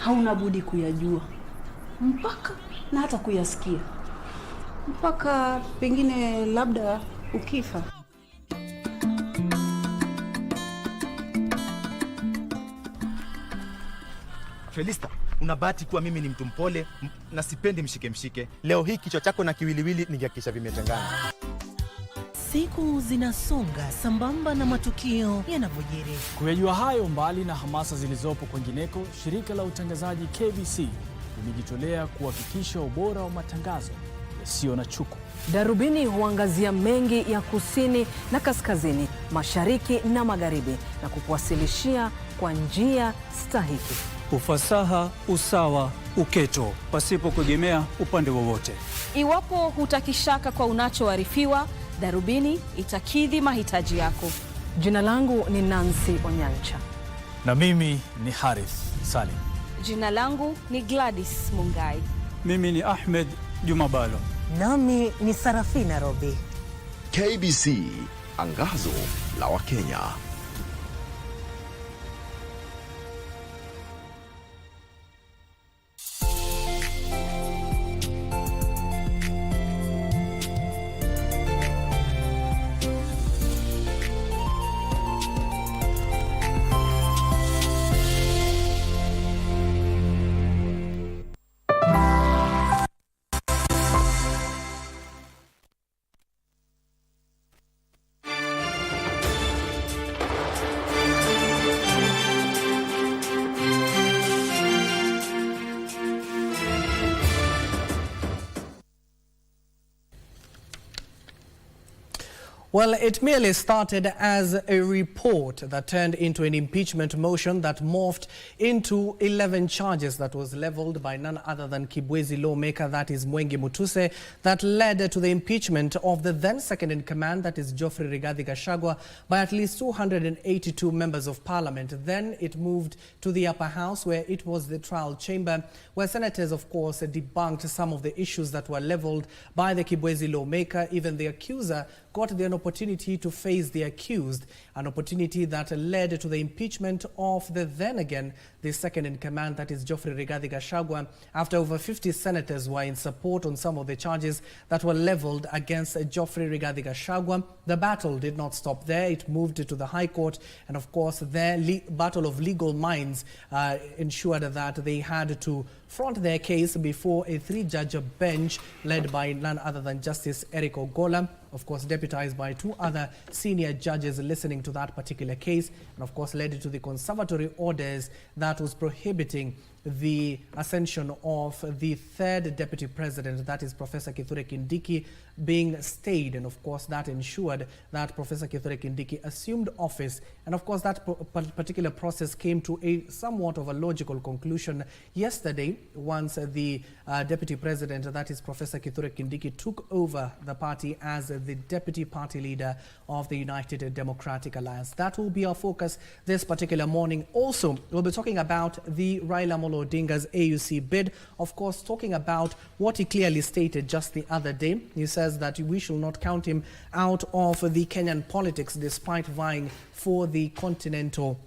hauna budi kuyajua mpaka na hata kuyasikia mpaka pengine labda ukifa. Felista, unabahati kuwa mimi ni mtu mpole na sipendi mshike. Leo hii kichwa chako na kiwiliwili ningehakikisha vimetengana. Siku zinasonga sambamba na matukio yanavojiri. Kuyajua hayo, mbali na hamasa zilizopo kwingineko, shirika la utangazaji KBC limejitolea kuhakikisha ubora wa matangazo yasiyo na chuku. Darubini huangazia mengi ya kusini na kaskazini, mashariki na magharibi, na kukuwasilishia kwa njia stahiki. Ufasaha, usawa, uketo, pasipo kuegemea upande wowote. Iwapo hutakishaka kwa unachoarifiwa, Darubini itakidhi mahitaji yako. Jina langu ni Nancy Onyancha. Na mimi ni Harith Salim. Jina langu ni Gladys Mungai. Mimi ni Ahmed Jumabalo. Nami ni Sarafina Robi. KBC, angazo la Wakenya. Well, it merely started as a report that turned into an impeachment motion that morphed into 11 charges that was leveled by none other than Kcse lawmaker, that is Kcse, that led to the impeachment of the then second-in-command, that is Geoffrey Rigathi Gachagua, by at least 282 members of parliament. Then it moved to the upper house, where it was the trial chamber, where senators, of course, debunked some of the issues that were leveled by the Kcse lawmaker. Even the accuser got an opportunity to face the accused, an opportunity that led to the impeachment of the then again the second-in-command, that is Geoffrey Rigathi Gachagua, after over 50 senators were in support on some of the charges that were leveled against Geoffrey Rigathi Gachagua. The battle did not stop there. It moved to the High Court, and of course their battle of legal minds ensured that they had to front their case before a 3-judge bench led by none other than Justice Eric Ogola, of course deputized by 2 other senior judges listening to that particular case, and of course led to the conservatory orders that was prohibiting the ascension of the third deputy president, that is Professor Kithure Kindiki, being stayed. And of course that ensured that Professor Kithure Kindiki assumed office, and of course that particular process came to a somewhat of a logical conclusion yesterday, once the deputy president, that is Professor Kithure Kindiki, took over the party as the deputy party leader of the United Democratic Alliance. That will be our focus this particular morning. Also, we'll be talking about the Raila Amolo Odinga's AUC bid, of course talking about what he clearly stated just the other day. He says that we shall not count him out of the Kenyan politics despite vying for the continental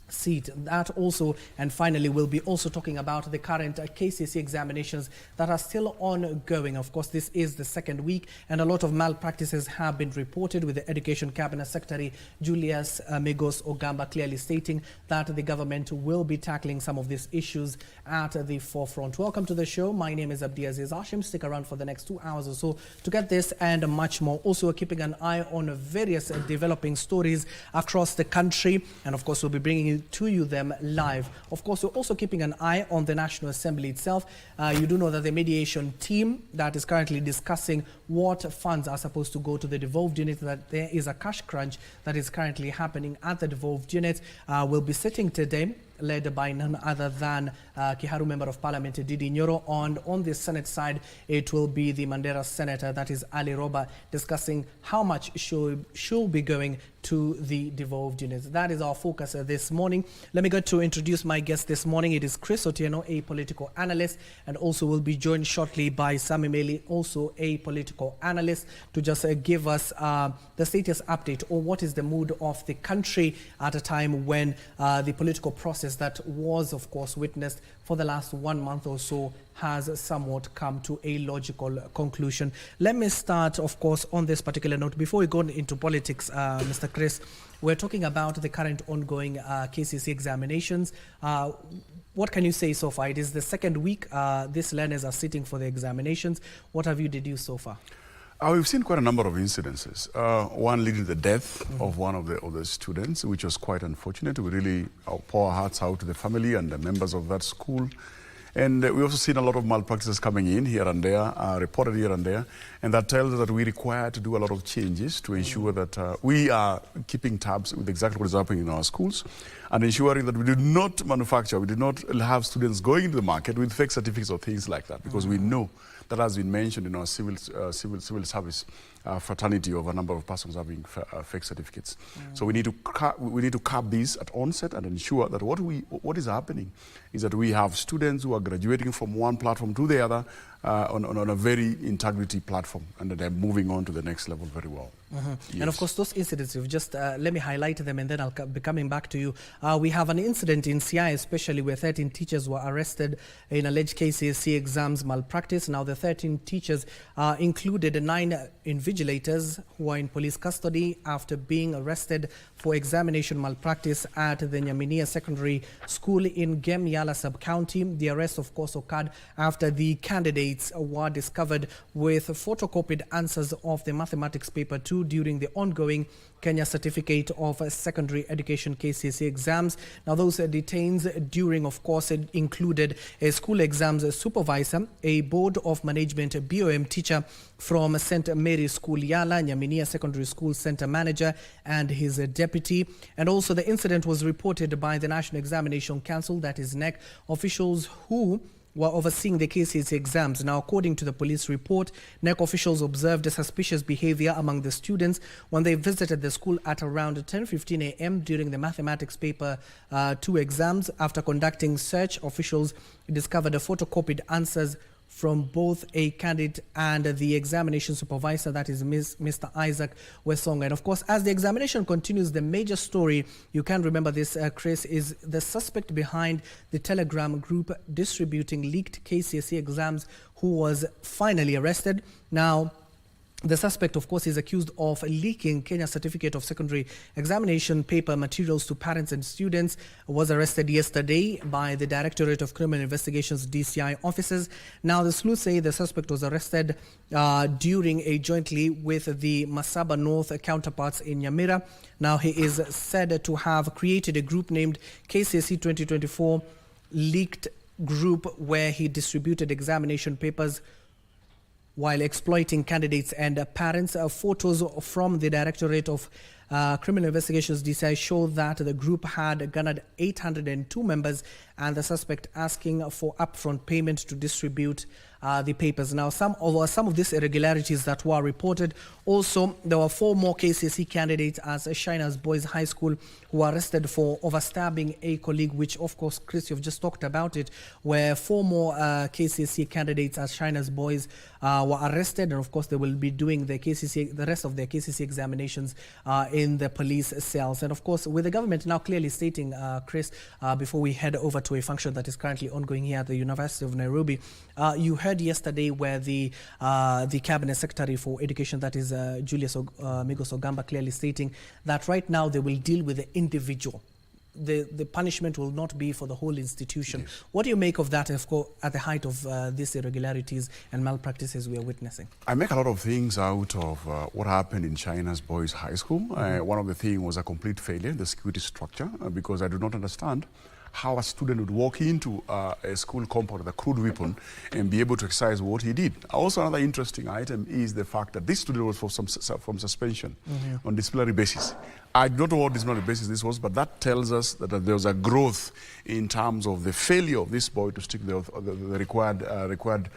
seat. That also, and finally we'll be also talking about the current Kcse examinations that are still ongoing. Of course, this is the second week, and a lot of malpractices have been reported, with the Education Cabinet Secretary Julius Migos Ogamba clearly stating that the government will be tackling some of these issues at the forefront. Welcome to the show. My name is Abdiaziz. Hashim, stick around for the next 2 hours or so to get this and much more. Also, we're keeping an eye on various developing stories across the country, and of course we'll be bringing to you them live. Of course, we're also keeping an eye on the National Assembly itself. You do know that the mediation team that is currently discussing what funds are supposed to go to the devolved unit, that there is a cash crunch that is currently happening at the devolved unit, will be sitting today, led by none other than Kiharu Member of Parliament Didi Nyoro. And on the Senate side, it will be the Mandera Senator, that is Ali Roba, discussing how much should be going to the devolved units. That is our focus this morning. Let me go to introduce my guest this morning. It is Chris Otieno, a political analyst, and also will be joined shortly by Sami Meli, also a political analyst, to just give us the status update or what is the mood of the country at a time when the political process that was, of course, witnessed for the last 1 month or so has somewhat come to a logical conclusion. Let me start, of course, on this particular note. Before we go into politics, Mr. Chris, we're talking about the current ongoing Kcse examinations. What can you say so far? It is the second week these learners are sitting for the examinations. What have you deduced so far? We've seen quite a number of incidences. One leading to the death of one of the students, which was quite unfortunate. We really pour our hearts out to the family and the members of that school. And we also seen a lot of malpractices coming in here and there, reported here and there. And that tells us that we require to do a lot of changes to ensure that we are keeping tabs with exactly what is happening in our schools and ensuring that we do not manufacture, we do not have students going into the market with fake certificates or things like that, because we know that has been mentioned in our civil service fraternity of a number of persons having fake certificates. So we need to curb these at onset and ensure that what is happening is that we have students who are graduating from one platform to the other on a very integrity platform, and that they're moving on to the next level very well. Yes. And of course, those incidents, you've just let me highlight them, and then I'll be coming back to you. We have an incident in CI, especially where 13 teachers were arrested in alleged Kcse exams malpractice. Now, the 13 teachers included 9 invigilators who are in police custody after being arrested for examination malpractice at the Nyaminia Secondary School in Gem-Yala sub-county. The arrest, of course, occurred after the candidates were discovered with photocopied answers of the mathematics paper 2 during the ongoing Kenya Certificate of Secondary Education Kcse exams. Now, those detained during, of course, included a school exams supervisor, a board of management BOM teacher from St. Mary's School Yala, Nyaminia Secondary School center manager, and his deputy. And also the incident was reported by the National Examination Council, that is NEC, officials who were overseeing the Kcse exams. Now, according to the police report, NEC officials observed suspicious behavior among the students when they visited the school at around 10:15 a.m. during the mathematics paper 2 exams. After conducting search, officials discovered photocopied answers from both a candidate and the examination supervisor, that is Mr. Isaac Wesonga. And of course, as the examination continues, the major story, you can remember this, Chris, is the suspect behind the Telegram group distributing leaked Kcse exams, who was finally arrested. Now, the suspect, of course, is accused of leaking Kenya Certificate of Secondary Examination paper materials to parents and students. Was arrested yesterday by the Directorate of Criminal Investigations DCI officers. Now, the sleuths say the suspect was arrested during a jointly with the Masaba North counterparts in Nyamira. Now, he is said to have created a group named Kcse 2024 Leaked Group, where he distributed examination papers while exploiting candidates and parents. Photos from the Directorate of Criminal Investigations DCI show that the group had garnered 802 members, and the suspect asking for upfront payment to distribute the papers. Now, some of these irregularities that were reported, also there were 4 more Kcse candidates at Shiners Boys High School who were arrested for overstabbing a colleague, which of course, Chris, you've just talked about it, where 4 more Kcse candidates at Shiners Boys were arrested, and of course they will be doing the rest of their Kcse examinations in the police cells. And of course, with the government now clearly stating, Chris, before we head over to a function that is currently ongoing here at the University of Nairobi, you heard yesterday where the Cabinet Secretary for Education, that is Julius Migos Ogamba, clearly stating that right now they will deal with the individual. The punishment will not be for the whole institution. Yes. What do you make of that, of course, at the height of these irregularities and malpractices we are witnessing? I make a lot of things out of what happened in China's Boys High School. One of the things was a complete failure, the security structure, because I do not understand how a student would walk into a school compound with a crude weapon and be able to exercise what he did. Also, another interesting item is the fact that this student was from suspension on disciplinary basis. I don't know what disciplinary basis this was, but that tells us that there was a growth in terms of the failure of this boy to stick the required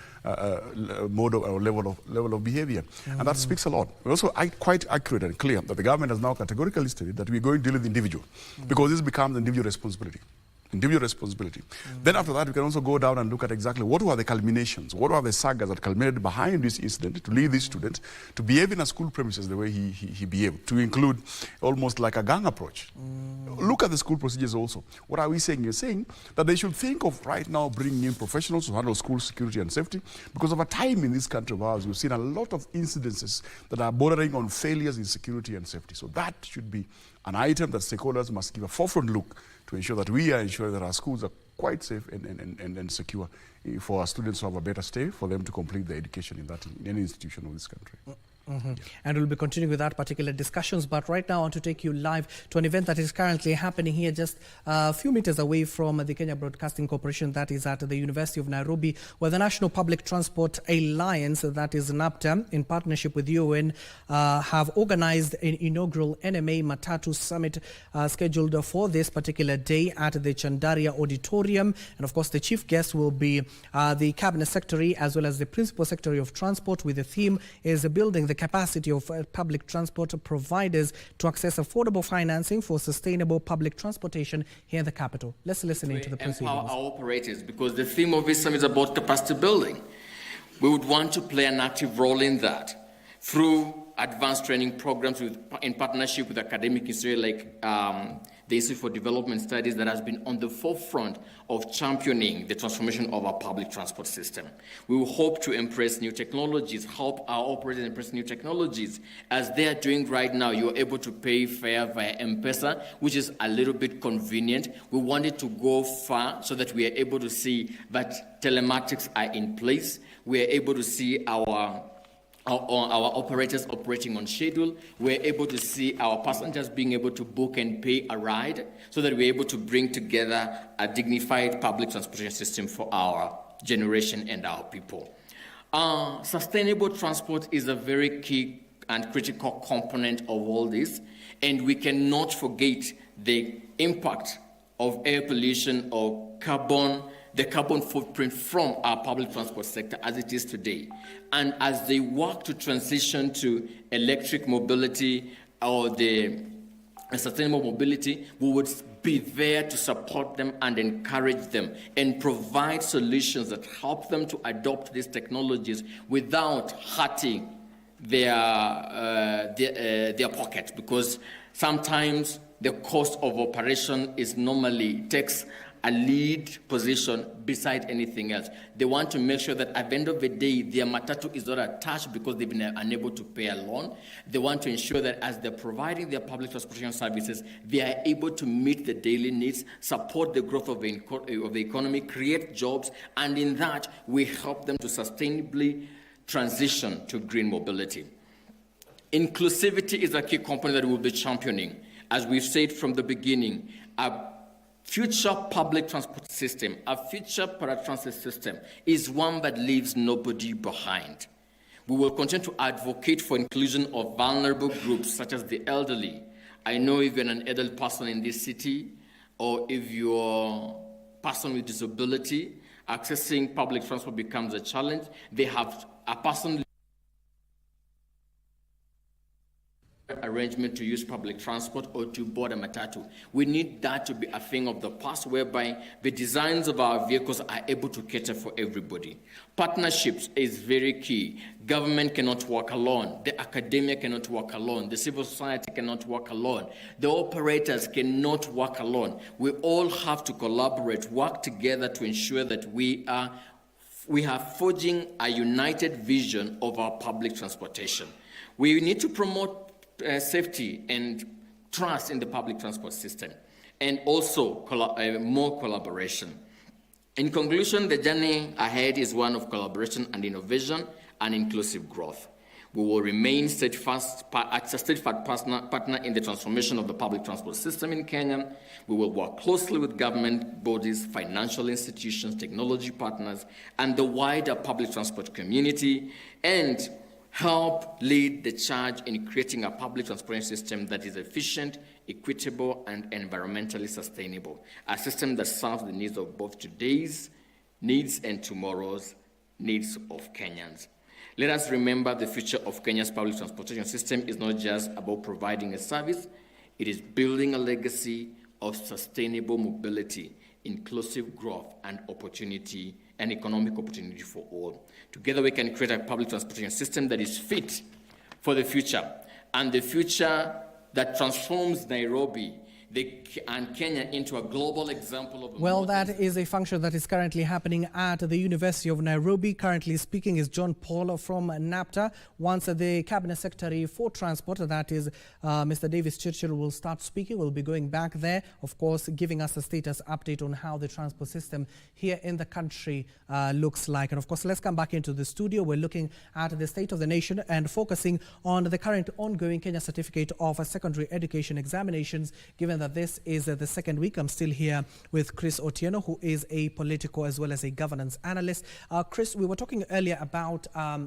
mode or level of behavior. And that speaks a lot. We're also quite accurate and clear that the government has now categorically stated that we're going to deal with the individual, because this becomes individual responsibility. Then after that, we can also go down and look at exactly what were the culminations, what were the sagas that culminated behind this incident to lead this student to behave in a school premises the way he behaved, to include almost like a gang approach. Look at the school procedures also. What are we saying? You're saying that they should think of right now bringing in professionals to handle school security and safety, because over time in this country of ours, we've seen a lot of incidences that are bordering on failures in security and safety. So that should be an item that stakeholders must give a forefront look to ensure that we are ensuring that our schools are quite safe and secure for our students to have a better stay, for them to complete their education in any institution of this country. And we'll be continuing with that particular discussions, but right now I want to take you live to an event that is currently happening here just a few meters away from the Kenya Broadcasting Corporation, that is at the University of Nairobi, where the National Public Transport Alliance, that is NAPTA, in partnership with UN, have organized an inaugural NMA Matatu Summit scheduled for this particular day at the Chandaria Auditorium. And of course the chief guest will be the Cabinet Secretary as well as the Principal Secretary of Transport, with the theme is building the capacity of public transport providers to access affordable financing for sustainable public transportation here in the capital. Let's listen into the proceedings. Empower our operators, because the theme of this summit is about capacity building. We would want to play an active role in that through advanced training programs in partnership with academic institutes like the Institute for Development Studies, that has been on the forefront of championing the transformation of our public transport system. We will hope to embrace new technologies, help our operators embrace new technologies. As they are doing right now, you're able to pay fare via M-Pesa, which is a little bit convenient. We want it to go far so that we are able to see that telematics are in place. We are able to see our operators operating on schedule. We're able to see our passengers being able to book and pay a ride, so that we're able to bring together a dignified public transportation system for our generation and our people. Sustainable transport is a very key and critical component of all this, and we cannot forget the impact of air pollution or the carbon footprint from our public transport sector as it is today. And as they work to transition to electric mobility or the sustainable mobility, we would be there to support them and encourage them and provide solutions that help them to adopt these technologies without hurting their pocket, because sometimes the cost of operation is normally takes a lead position beside anything else. They want to make sure that at the end of the day, their Matatu is not attached because they've been unable to pay a loan. They want to ensure that as they're providing their public transportation services, they are able to meet the daily needs, support the growth of the economy, create jobs, and in that, we help them to sustainably transition to green mobility. Inclusivity is a key component that we'll be championing. As we've said from the beginning, a future public transport system, a future paratransit system, is one that leaves nobody behind. We will continue to advocate for inclusion of vulnerable groups such as the elderly. I know if you're an adult person in this city, or if you're a person with disability, accessing public transport becomes a challenge. They have a person arrangement to use public transport or to board a Matatu. We need that to be a thing of the past, whereby the designs of our vehicles are able to cater for everybody. Partnerships is very key. Government cannot work alone. The academia cannot work alone. The civil society cannot work alone. The operators cannot work alone. We all have to collaborate, work together to ensure that we are forging a united vision of our public transportation. We need to promote safety and trust in the public transport system, and also more collaboration. In conclusion, the journey ahead is one of collaboration and innovation and inclusive growth. We will remain a steadfast partner in the transformation of the public transport system in Kenya. We will work closely with government bodies, financial institutions, technology partners, and the wider public transport community, and help lead the charge in creating a public transport system that is efficient, equitable, and environmentally sustainable. A system that serves the needs of both today's needs and tomorrow's needs of Kenyans. Let us remember the future of Kenya's public transportation system is not just about providing a service, it is building a legacy of sustainable mobility, inclusive growth, and opportunity, and economic opportunity for all. Together we can create a public transportation system that is fit for the future, and the future that transforms Nairobi and Kenya into a global example of... Well, that is a function that is currently happening at the University of Nairobi. Currently speaking is John Paul from NAPTA. Once the Cabinet Secretary for Transport, that is Mr. Davis Churchill, will start speaking, we'll be going back there, of course, giving us a status update on how the transport system here in the country looks like. And of course, let's come back into the studio. We're looking at the state of the nation and focusing on the current ongoing Kenya Certificate of Secondary Education examinations, given that this is the second week. I'm still here with Chris Otieno, who is a political as well as a governance analyst. Chris, we were talking earlier about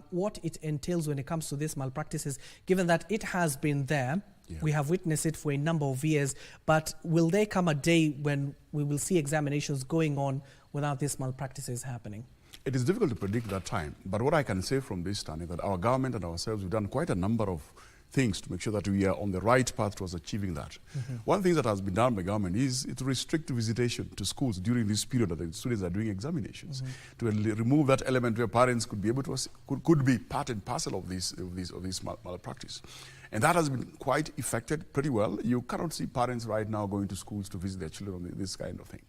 what it entails when it comes to these malpractices, given that it has been there. Yeah. We have witnessed it for a number of years, but will there come a day when we will see examinations going on without these malpractices happening? It is difficult to predict that time, but what I can say from this stand is that our government and ourselves, we've done quite a number of things to make sure that we are on the right path towards achieving that. One thing that has been done by government is to restrict visitation to schools during this period that the students are doing examinations, to remove that element where parents could be able to could be part and parcel of this malpractice. And that has been quite effected pretty well. You cannot see parents right now going to schools to visit their children on this kind of thing.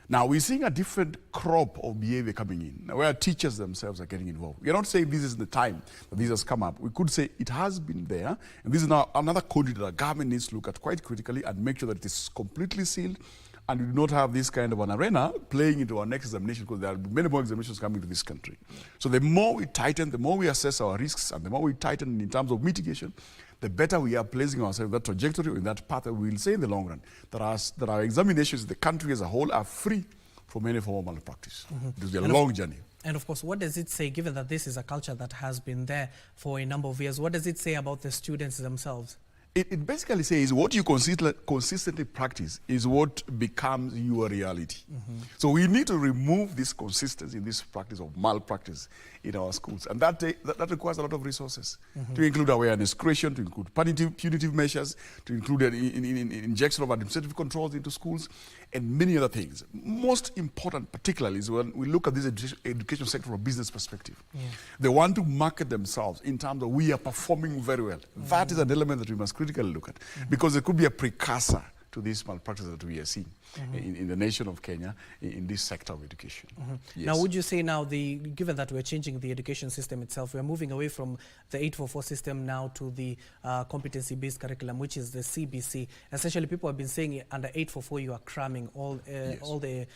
Now we're seeing a different crop of behavior coming in, where teachers themselves are getting involved. We are not saying this is the time that this has come up. We could say it has been there, and this is now another code that the government needs to look at quite critically and make sure that it is completely sealed, and we do not have this kind of an arena playing into our next examination, because there will be many more examinations coming to this country. So the more we tighten, the more we assess our risks, and the more we tighten in terms of mitigation, the better we are placing ourselves in that trajectory or in that path that we will say in the long run that our examinations in the country as a whole are free from any form of malpractice. It will be a long journey. And of course, what does it say, given that this is a culture that has been there for a number of years, what does it say about the students themselves? It basically says what you consistently practice is what becomes your reality. So we need to remove this consistency in this practice of malpractice in our schools. And that requires a lot of resources, to include awareness creation, to include punitive measures, to include an injection of administrative controls into schools, and many other things. Most important, particularly, is when we look at this education sector from a business perspective. They want to market themselves in terms of we are performing very well. That is an element that we must critically look at, because it could be a precursor to this malpractice that we are seeing in the nation of Kenya in this sector of education. Yes. Now, would you say now, given that we're changing the education system itself, we're moving away from the 844 system now to the competency-based curriculum, which is the CBC. Essentially, people have been saying under 844 you are cramming all the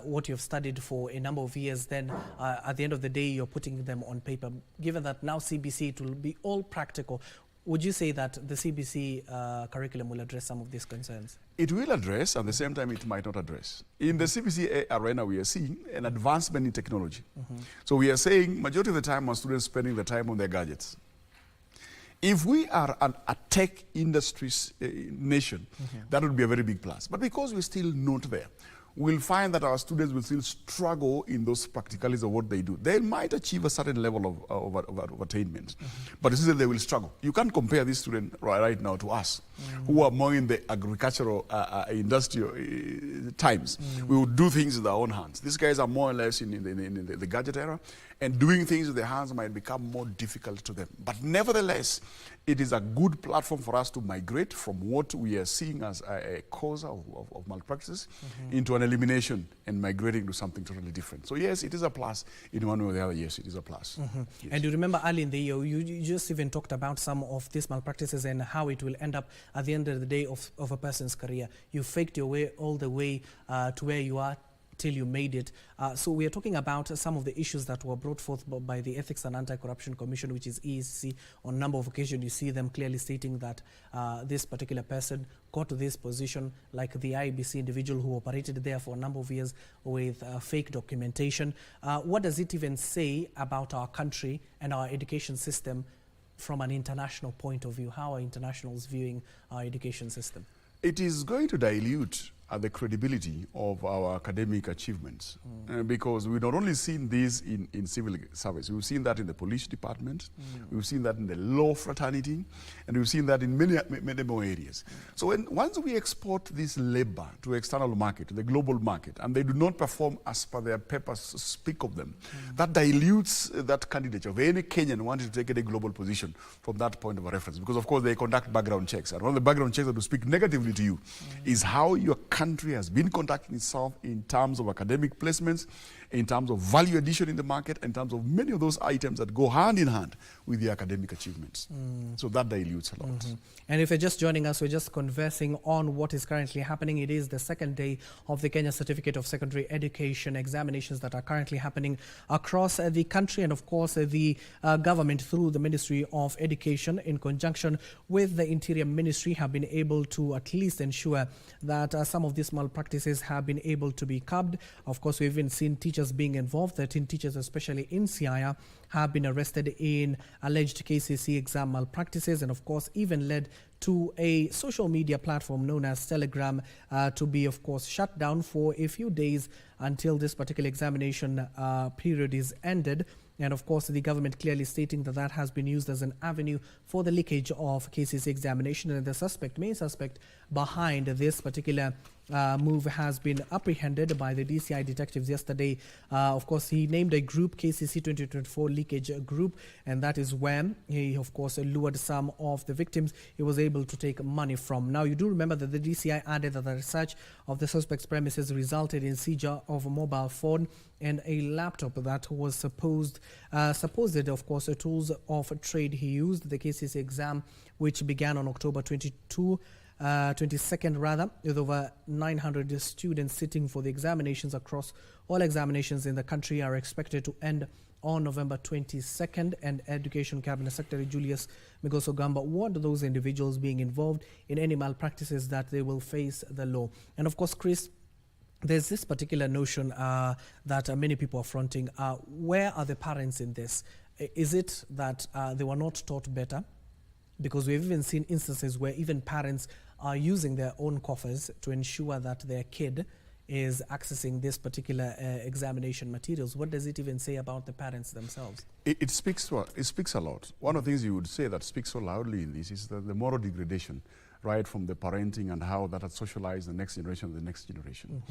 what you've studied for a number of years. Then at the end of the day, you're putting them on paper. Given that now CBC, it will be all practical. Would you say that the CBC curriculum will address some of these concerns? It will address, at the same time it might not address. In the CBC arena, we are seeing an advancement in technology. So we are saying majority of the time our students spending the time on their gadgets. If we are a tech industries nation, that would be a very big plus. But because we're still not there, we'll find that our students will still struggle in those practicalities of what they do. They might achieve a certain level of attainment, but still they will struggle. You can't compare this student right now to us, who are more in the agricultural, industrial times. We would do things with our own hands. These guys are more or less in the gadget era, and doing things with their hands might become more difficult to them. But nevertheless, it is a good platform for us to migrate from what we are seeing as a cause of malpractice into an elimination and migrating to something totally different. So yes, it is a plus in one way or the other. Yes, it is a plus. Yes. And you remember early in the year, you just even talked about some of these malpractices and how it will end up at the end of the day of a person's career. You faked your way all the way to where you are till you made it. So we are talking about some of the issues that were brought forth by the Ethics and Anti-Corruption Commission, which is EACC. On a number of occasions, you see them clearly stating that this particular person got to this position, like the Iebc individual who operated there for a number of years with fake documentation. What does it even say about our country and our education system from an international point of view? How are internationals viewing our education system? It is going to dilute the credibility of our academic achievements because we've not only seen this in civil service, we've seen that in the police department, we've seen that in the law fraternity, and we've seen that in many more areas. So once we export this labor to external market, to the global market, and they do not perform as per their papers speak of them, that dilutes that candidature of any Kenyan wanting to take any global position from that point of reference, because of course they conduct background checks, and one of the background checks that will speak negatively to you is how your country has been conducting itself in terms of academic placements, in terms of value addition in the market, in terms of many of those items that go hand in hand with the academic achievements. So that dilutes a lot. And if you're just joining us, we're just conversing on what is currently happening. It is the second day of the Kenya Certificate of Secondary Education examinations that are currently happening across the country. And of course, the government through the Ministry of Education in conjunction with the Interior Ministry have been able to at least ensure that some of these malpractices have been able to be curbed. Of course, we've even seen teachers being involved. 13 teachers, especially in Siaya, have been arrested in alleged Kcse exam malpractices, and of course even led to a social media platform known as Telegram to be, of course, shut down for a few days until this particular examination period is ended. And of course, the government clearly stating that that has been used as an avenue for the leakage of Kcse examination. And the main suspect behind this particular move has been apprehended by the DCI detectives yesterday. Of course, he named a group, Kcse 2024 Leakage Group, and that is when he, of course, lured some of the victims he was able to take money from. Now, you do remember that the DCI added that the research of the suspect's premises resulted in seizure of a mobile phone and a laptop that was supposed, of course, tools of trade he used. The Kcse exam, which began on October 22nd rather, with over 900 students sitting for the examinations across all examinations in the country, are expected to end on November 22nd. And Education Cabinet Secretary Julius Migoso Gamba warned those individuals being involved in any malpractices that they will face the law. And of course, Chris, there's this particular notion that many people are fronting. Where are the parents in this? Is it that they were not taught better? Because we've even seen instances where even parents are using their own coffers to ensure that their kid is accessing this particular examination materials. What does it even say about the parents themselves? It speaks a lot. One of the things you would say that speaks so loudly in this is the moral degradation, right from the parenting and how that has socialized the next generation and the next generation.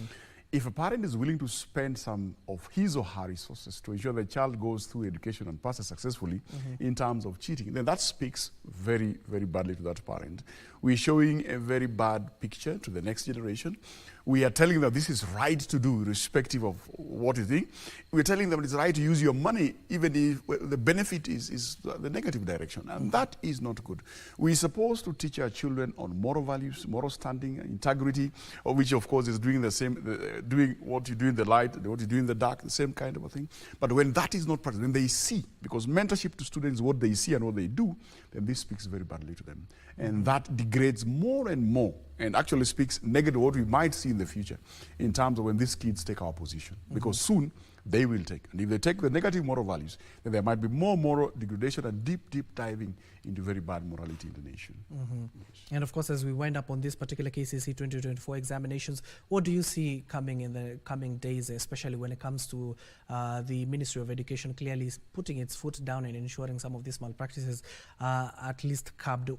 If a parent is willing to spend some of his or her resources to ensure the child goes through education and passes successfully in terms of cheating, then that speaks very, very badly to that parent. We're showing a very bad picture to the next generation. We are telling them this is right to do, irrespective of what you think. We're telling them it's right to use your money, even if the benefit is the negative direction. And that is not good. We're supposed to teach our children on moral values, moral standing, integrity, which of course is doing the same, doing what you do in the light, what you do in the dark, the same kind of a thing. But when that is not practiced, when they see, because mentorship to students is what they see and what they do, then this speaks very badly to them. And that degrades more and more, and actually speaks negative what we might see in the future in terms of when these kids take our position. Because soon they will take. And if they take the negative moral values, then there might be more moral degradation and deep diving into very bad morality in the nation. Yes. And of course, as we wind up on this particular Kcse 2024 examinations, what do you see coming in the coming days, especially when it comes to the Ministry of Education clearly putting its foot down and ensuring some of these malpractices at least curbed?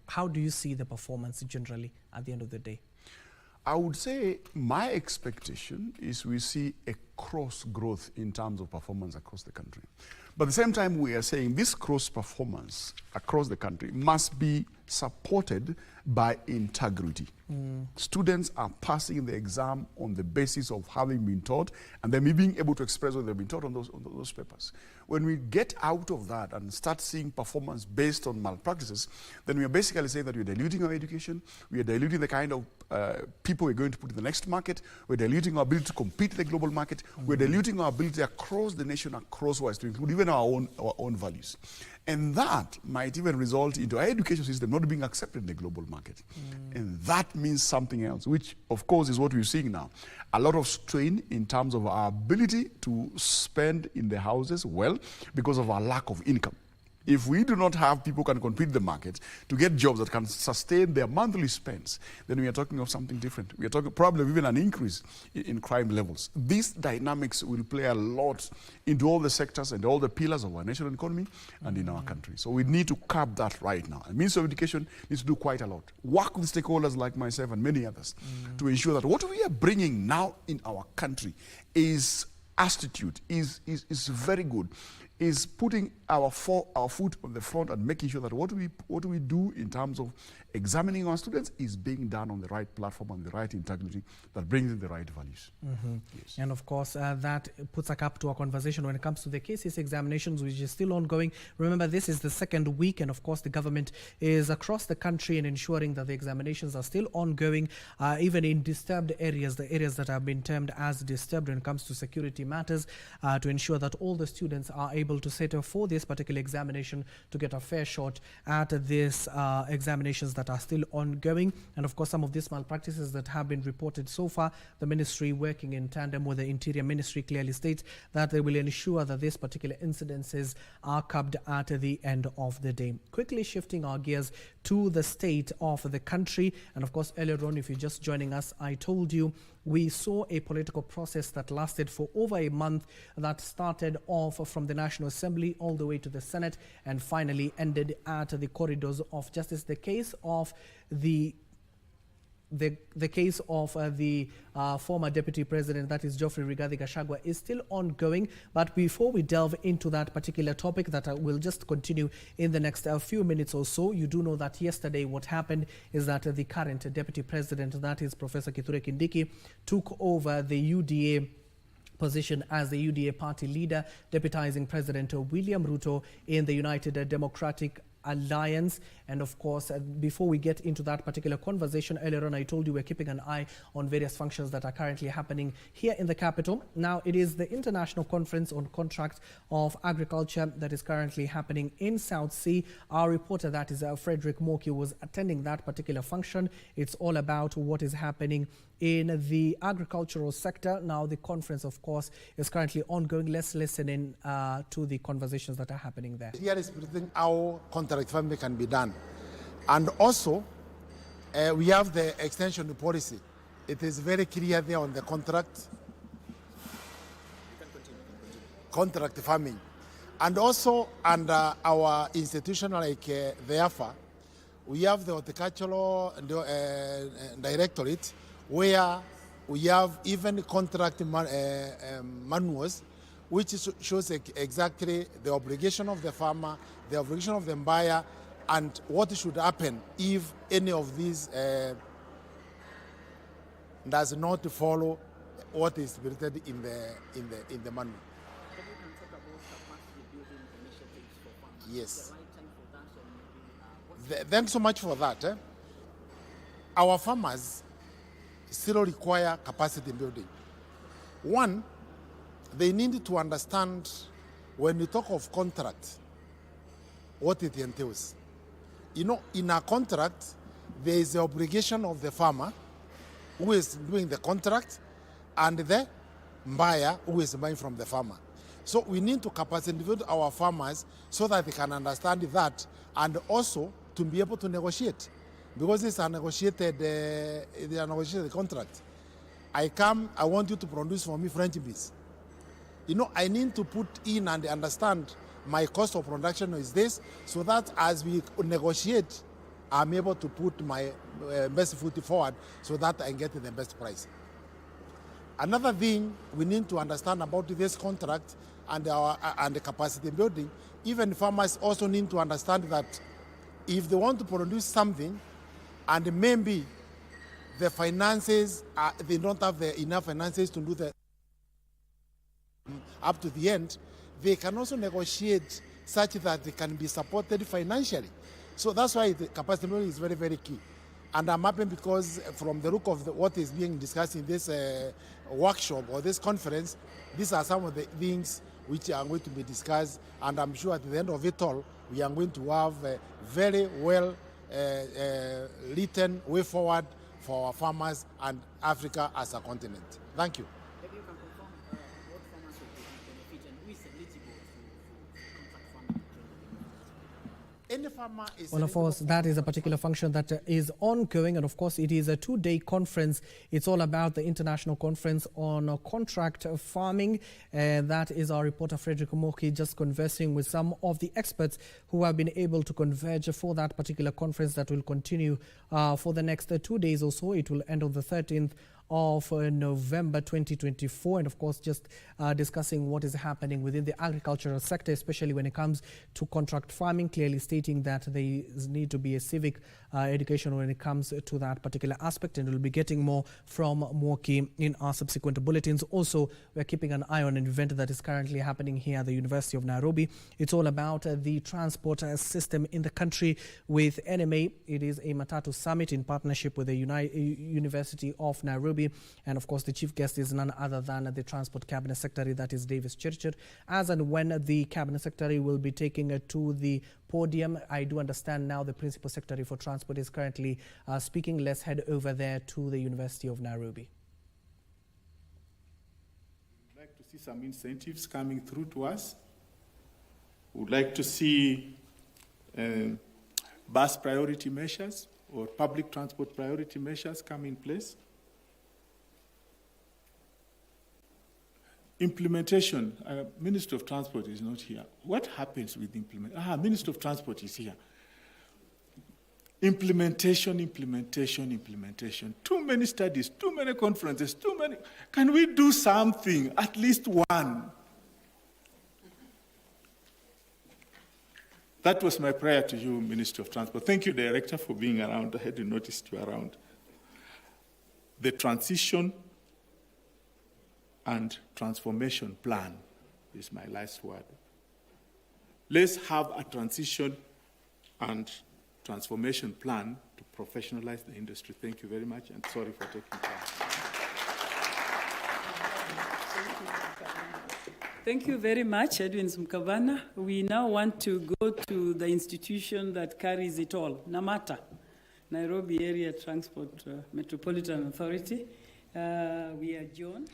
How do you see the performance generally at the end of the day? I would say my expectation is we see a cross growth in terms of performance across the country. But at the same time, we are saying this cross performance across the country must be supported by integrity. Students are passing the exam on the basis of having been taught and then being able to express what they've been taught on those papers. When we get out of that and start seeing performance based on malpractices, then we are basically saying that we're diluting our education, we are diluting the kind of people we're going to put in the next market, we're diluting our ability to compete in the global market, we're diluting our ability across the nation, across wise, to include even our own values. And that might even result into our education system not being accepted in the global market. And that means something else, which of course is what we're seeing now. A lot of strain in terms of our ability to spend in the houses well because of our lack of income. If we do not have people who can compete in the market to get jobs that can sustain their monthly spends, then we are talking of something different. We are talking probably even an increase in crime levels. These dynamics will play a lot into all the sectors and all the pillars of our national economy and in our country. So we need to curb that right now. The Ministry of Education needs to do quite a lot. Work with stakeholders like myself and many others to ensure that what we are bringing now in our country is astute, is very good, is putting our foot on the front and making sure that what we do in terms of examining our students is being done on the right platform and the right integrity that brings in the right values. Yes. And of course, that puts a cap to our conversation when it comes to the Kcse examinations, which is still ongoing. Remember, this is the second week, and of course, the government is across the country in ensuring that the examinations are still ongoing, even in disturbed areas, the areas that have been termed as disturbed when it comes to security matters, to ensure that all the students are able to settle for this particular examination to get a fair shot at these examinations that are still ongoing. And of course, some of these malpractices that have been reported so far, the ministry, working in tandem with the Interior Ministry, clearly states that they will ensure that these particular incidences are curbed at the end of the day. Quickly shifting our gears to the state of the country, and of course, earlier on, if you're just joining us, I told you we saw a political process that lasted for over a month, that started off from the National Assembly all the way to the Senate and finally ended at the corridors of justice. The case of the case of the former Deputy President, that is Geoffrey Rigathi Gachagua, is still ongoing. But before we delve into that particular topic that will just continue in the next few minutes or so, you do know that yesterday what happened is that the current Deputy President, that is Professor Kithure Kindiki, took over the UDA position as the UDA party leader, deputizing President William Ruto in the United Democratic Alliance. And of course, before we get into that particular conversation, earlier on I told you we're keeping an eye on various functions that are currently happening here in the capital. Now it is the International Conference on Contract of Agriculture that is currently happening in South Sea. Our reporter, that is Frederick Moki, was attending that particular function. It's all about what is happening in the agricultural sector. Now the conference, of course, is currently ongoing. Let's listen in to the conversations that are happening there. Here is how contract farming can be done. And also, we have the extension policy. It is very clear there on the contract farming. And also under our institution like the AFA, we have the horticultural directorate, where we have even contract manuals, which shows exactly the obligation of the farmer, the obligation of the buyer, and what should happen if any of these does not follow what is written in the manual. Yes. Thanks so much for that. Our farmers still require capacity building. One, they need to understand when we talk of contract, what it entails. You know, in a contract, there is the obligation of the farmer who is doing the contract and the buyer who is buying from the farmer. So we need to capacity build our farmers so that they can understand that, and also to be able to negotiate. Because it's a negotiated contract. I want you to produce for me French beans. You know, I need to put in and understand my cost of production is this, so that as we negotiate, I'm able to put my best foot forward so that I get the best price. Another thing we need to understand about this contract and the capacity building, even farmers also need to understand that if they want to produce something and maybe the finances, they don't have enough finances to do the up to the end, they can also negotiate such that they can be supported financially. So that's why the capacity building is very, very key. And I'm happy because from the look of what is being discussed in this workshop or this conference, these are some of the things which are going to be discussed. And I'm sure at the end of it all, we are going to have a very well written way forward for our farmers and Africa as a continent. Thank you. Maybe you can confirm what farmers will benefit and who is eligible to contract farming? Any farmer is well, of course, that is a particular function that is ongoing, and of course, it is a two-day conference. It's all about the international conference on contract farming. That is our reporter Frederick Moki just conversing with some of the experts who have been able to converge for that particular conference that will continue for the next 2 days or so. It will end on the 13th of November 2024, and of course just discussing what is happening within the agricultural sector, especially when it comes to contract farming, clearly stating that there need to be a civic education when it comes to that particular aspect, and we'll be getting more from Moki in our subsequent bulletins. Also, we're keeping an eye on an event that is currently happening here at the University of Nairobi. It's all about the transport system in the country with NMA. It is a Matatu summit in partnership with the University of Nairobi. And of course, the chief guest is none other than the Transport Cabinet Secretary, that is Davis Chirchir. As and when the Cabinet Secretary will be taking to the podium, I do understand now the Principal Secretary for Transport is currently speaking. Let's head over there to the University of Nairobi. We'd like to see some incentives coming through to us. We'd like to see bus priority measures or public transport priority measures come in place. Implementation, Minister of Transport is not here. What happens with implementation? Minister of Transport is here. Implementation. Too many studies, too many conferences, too many. Can we do something, at least one? That was my prayer to you, Minister of Transport. Thank you, Director, for being around. I hadn't noticed you around. The transition and transformation plan is my last word. Let's have a transition and transformation plan to professionalize the industry. Thank you very much, and sorry for taking time. Thank you very much, Edwin Mkabana. We now want to go to the institution that carries it all, NAMATA, Nairobi Area Transport Metropolitan Authority. We are John.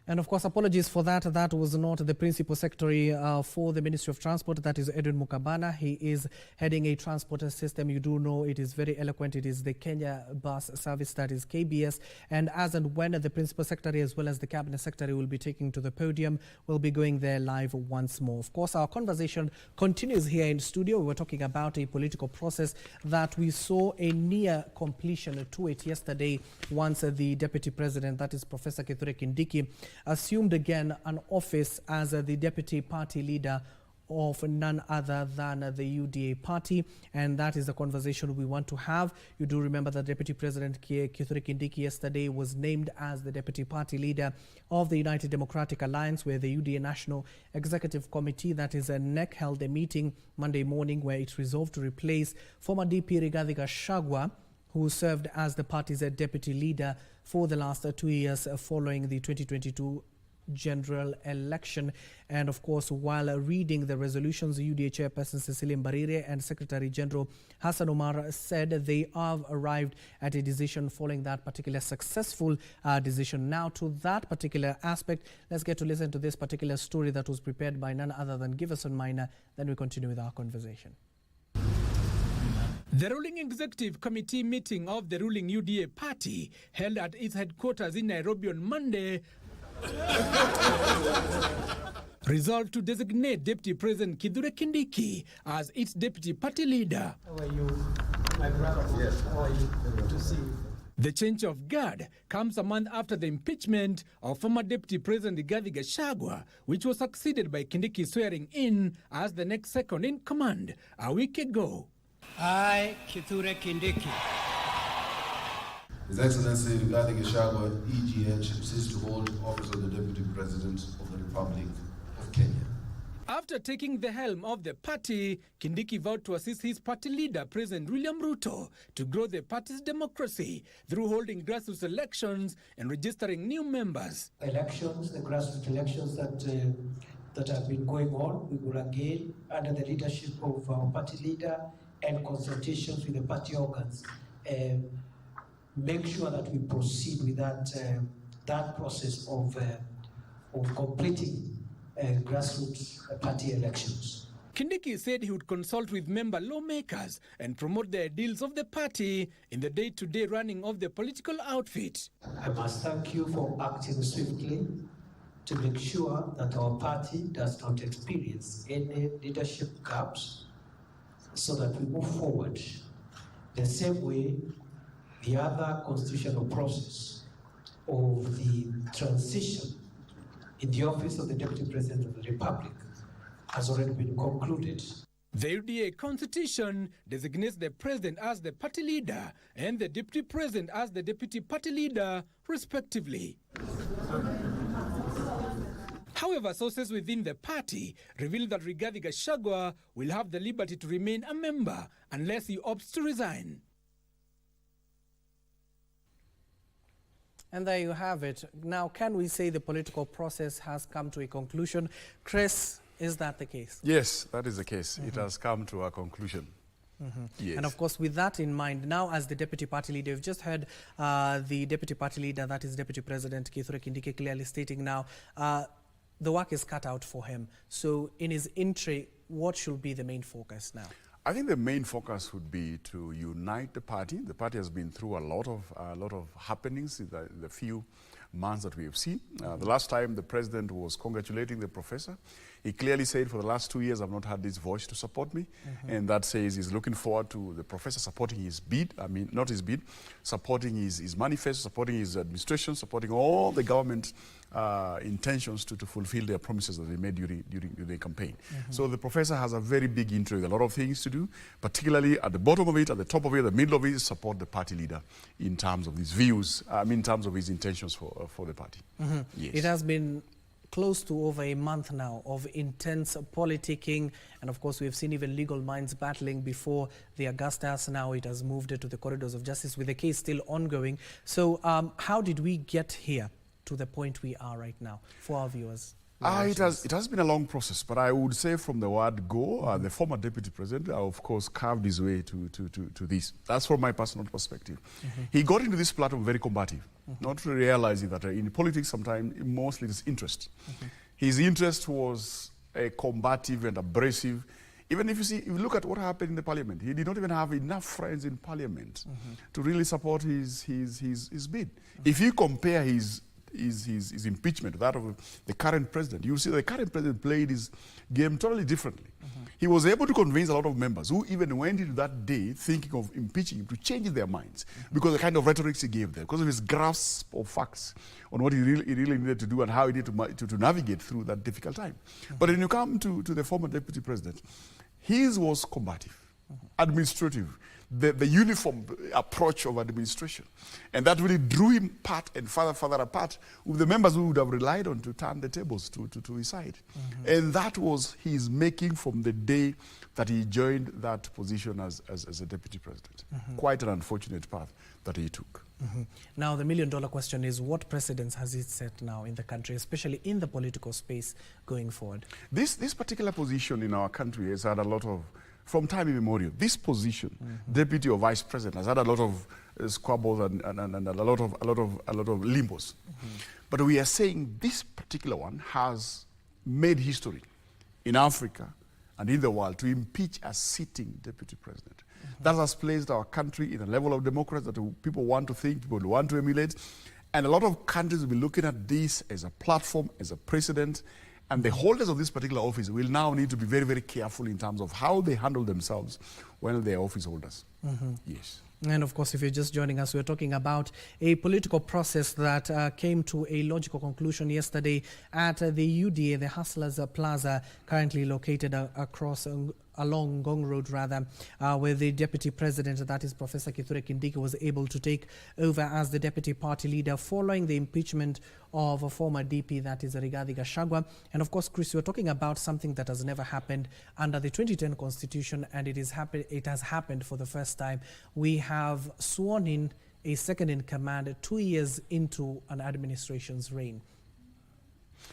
And of course, apologies for that. That was not the Principal Secretary for the Ministry of Transport. That is Edwin Mukabana. He is heading a transport system. You do know it is very eloquent. It is the Kenya Bus Service, that is KBS. And as and when the Principal Secretary as well as the Cabinet Secretary will be taking to the podium, we'll be going there live once more. Of course, our conversation continues here in studio. We're talking about a political process that we saw a near completion to it yesterday once the Deputy President, that is Professor Kithure Kindiki, assumed again an office as the deputy party leader of none other than the UDA party, and that is the conversation we want to have. You do remember that Deputy President Kithure Kindiki yesterday was named as the deputy party leader of the United Democratic Alliance, where the UDA National Executive Committee, that is a NEC, held a meeting Monday morning where it resolved to replace former DP Rigathi Gachagua, who served as the party's deputy leader for the last 2 years following the 2022 general election. And of course, while reading the resolutions, UDA Chairperson Cecilia Mbarire and Secretary General Hassan Omar said they have arrived at a decision following that particular successful decision. Now, to that particular aspect, let's get to listen to this particular story that was prepared by none other than Giverson Minor. Then we continue with our conversation. The ruling executive committee meeting of the ruling UDA party held at its headquarters in Nairobi on Monday resolved to designate Deputy President Kithure Kindiki as its deputy party leader. How are you, my brother? Yes. How are you? Good to see you. The change of guard comes a month after the impeachment of former Deputy President Rigathi Gachagua, which was succeeded by Kindiki swearing in as the next second in command a week ago. I, Kithure Kindiki. His Excellency Rigathi Gachagua, EGH, ceased to hold office of the Deputy President of the Republic of Kenya. After taking the helm of the party, Kindiki vowed to assist his party leader, President William Ruto, to grow the party's democracy through holding grassroots elections and registering new members. Elections, the grassroots elections that have been going on, we will again, under the leadership of our party leader and consultations with the party organs, make sure that we proceed with that process of completing grassroots party elections. Kindiki said he would consult with member lawmakers and promote the ideals of the party in the day-to-day running of the political outfit. I must thank you for acting swiftly to make sure that our party does not experience any leadership gaps so that we move forward the same way the other constitutional process of the transition in the office of the Deputy President of the Republic has already been concluded. The UDA constitution designates the president as the party leader and the deputy president as the deputy party leader, respectively. However, sources within the party reveal that Rigathi Gachagua will have the liberty to remain a member unless he opts to resign. And there you have it. Now, can we say the political process has come to a conclusion? Chris, is that the case? Yes, that is the case. It has come to a conclusion. Yes. And of course, with that in mind, now as the deputy party leader, you've just heard the deputy party leader, that is Deputy President Kithure Kindiki, clearly stating now the work is cut out for him. So in his entry, what should be the main focus now? I think the main focus would be to unite the party. The party has been through a lot of happenings in the few months that we have seen. The last time the president was congratulating the professor, he clearly said, for the last 2 years, I've not had this voice to support me. And that says he's looking forward to the professor supporting his bid, not his bid, supporting his manifesto, supporting his administration, supporting all the government intentions to fulfill their promises that they made during the campaign. So the professor has a very big interest, a lot of things to do, particularly at the bottom of it, at the top of it, the middle of it, support the party leader in terms of his views, in terms of his intentions for the party. Yes. It has been close to over a month now of intense politicking, and of course we've seen even legal minds battling before the Augustus. Now it has moved to the corridors of justice with the case still ongoing. So how did we get here to the point we are right now for our viewers? It has been a long process, but I would say from the word go, the former deputy president, of course, carved his way to this. That's from my personal perspective. He got into this platform very combative, not realizing that in politics sometimes mostly it's interest. His interest was combative and abrasive. Even if you look at what happened in the parliament, he did not even have enough friends in parliament to really support his bid. If you compare his impeachment, that of the current president, you see the current president played his game totally differently. He was able to convince a lot of members who even went into that day thinking of impeaching him to change their minds because of the kind of rhetoric he gave them, because of his grasp of facts on what he really needed to do and how he needed to navigate through that difficult time. But when you come to the former deputy president, his was combative, administrative, the uniform approach of administration. And that really drew him apart and further apart with the members who would have relied on to turn the tables to his side. And that was his making from the day that he joined that position as a deputy president. Quite an unfortunate path that he took. Now, the million-dollar question is, what precedents has it set now in the country, especially in the political space going forward? This particular position in our country has had a lot of, from time immemorial, this position, deputy or vice president, has had a lot of squabbles and a lot of limbos. But we are saying this particular one has made history in Africa and in the world to impeach a sitting deputy president. That has placed our country in a level of democracy that people want to think, people want to emulate. And a lot of countries will be looking at this as a platform, as a precedent. And the holders of this particular office will now need to be very, very careful in terms of how they handle themselves while they're office holders. Yes. And of course, if you're just joining us, we're talking about a political process that came to a logical conclusion yesterday at the UDA, the Hustlers Plaza, currently located along Ngong Road, where the deputy president, that is Professor Kcse, was able to take over as the deputy party leader following the impeachment of a former DP, that is Rigathi Gachagua. And of course, Chris, we're talking about something that has never happened under the 2010 constitution, and it has happened for the first time. We have sworn in a second in command 2 years into an administration's reign.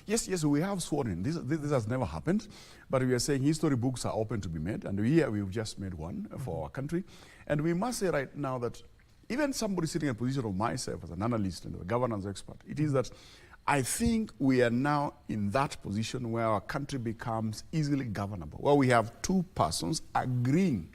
Yes, we have sworn in. This has never happened, but we are saying history books are open to be made, and here we've just made one for our country. And we must say right now that even somebody sitting in a position of myself as an analyst and a governance expert, it is that I think we are now in that position where our country becomes easily governable, where we have two persons agreeing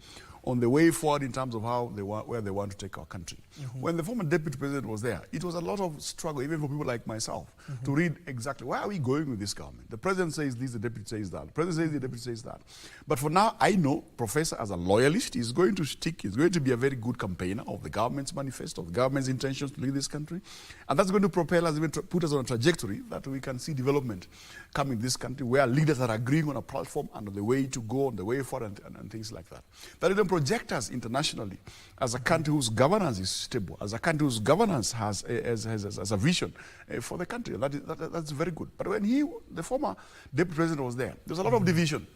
on the way forward in terms of where they want to take our country. When the former deputy president was there, it was a lot of struggle, even for people like myself, to read exactly where are we going with this government. The president says this, the deputy says that. The president says the deputy says that. But for now, I know Professor, as a loyalist, is going to stick. He's going to be a very good campaigner of the government's manifesto, of the government's intentions to lead this country. And that's going to propel us, even put us on a trajectory that we can see development coming in this country, where leaders are agreeing on a platform and on the way to go, on the way forward, and things like that. That even project us internationally as a country whose governance is stable, as a country whose governance has a vision for the country. That's very good. But when the former deputy president was there was a lot of division.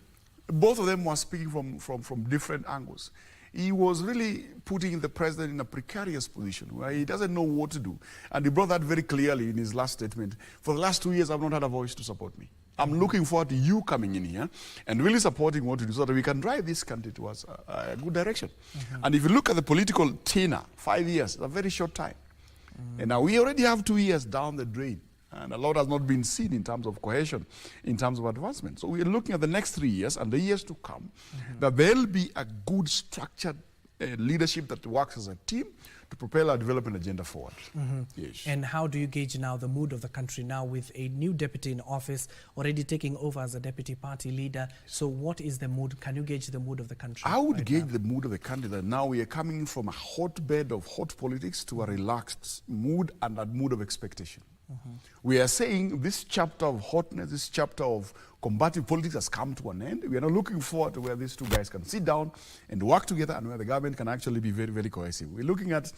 Both of them were speaking from different angles. He was really putting the president in a precarious position where he doesn't know what to do. And he brought that very clearly in his last statement. For the last 2 years, I've not had a voice to support me. I'm looking forward to you coming in here and really supporting what we do so that we can drive this country towards a good direction. And if you look at the political tenure, 5 years, it's a very short time. And now we already have 2 years down the drain. And a lot has not been seen in terms of cohesion, in terms of advancement. So we're looking at the next 3 years and the years to come, that there'll be a good structured leadership that works as a team to propel our development agenda forward. Yes. And how do you gauge now the mood of the country now with a new deputy in office already taking over as a deputy party leader? So what is the mood? Can you gauge the mood of the country? I would gauge the mood of the country that now we are coming from a hotbed of hot politics to a relaxed mood and a mood of expectation. We are saying this chapter of hotness, this chapter of combative politics has come to an end. We are now looking forward to where these two guys can sit down and work together and where the government can actually be very, very cohesive. We're looking at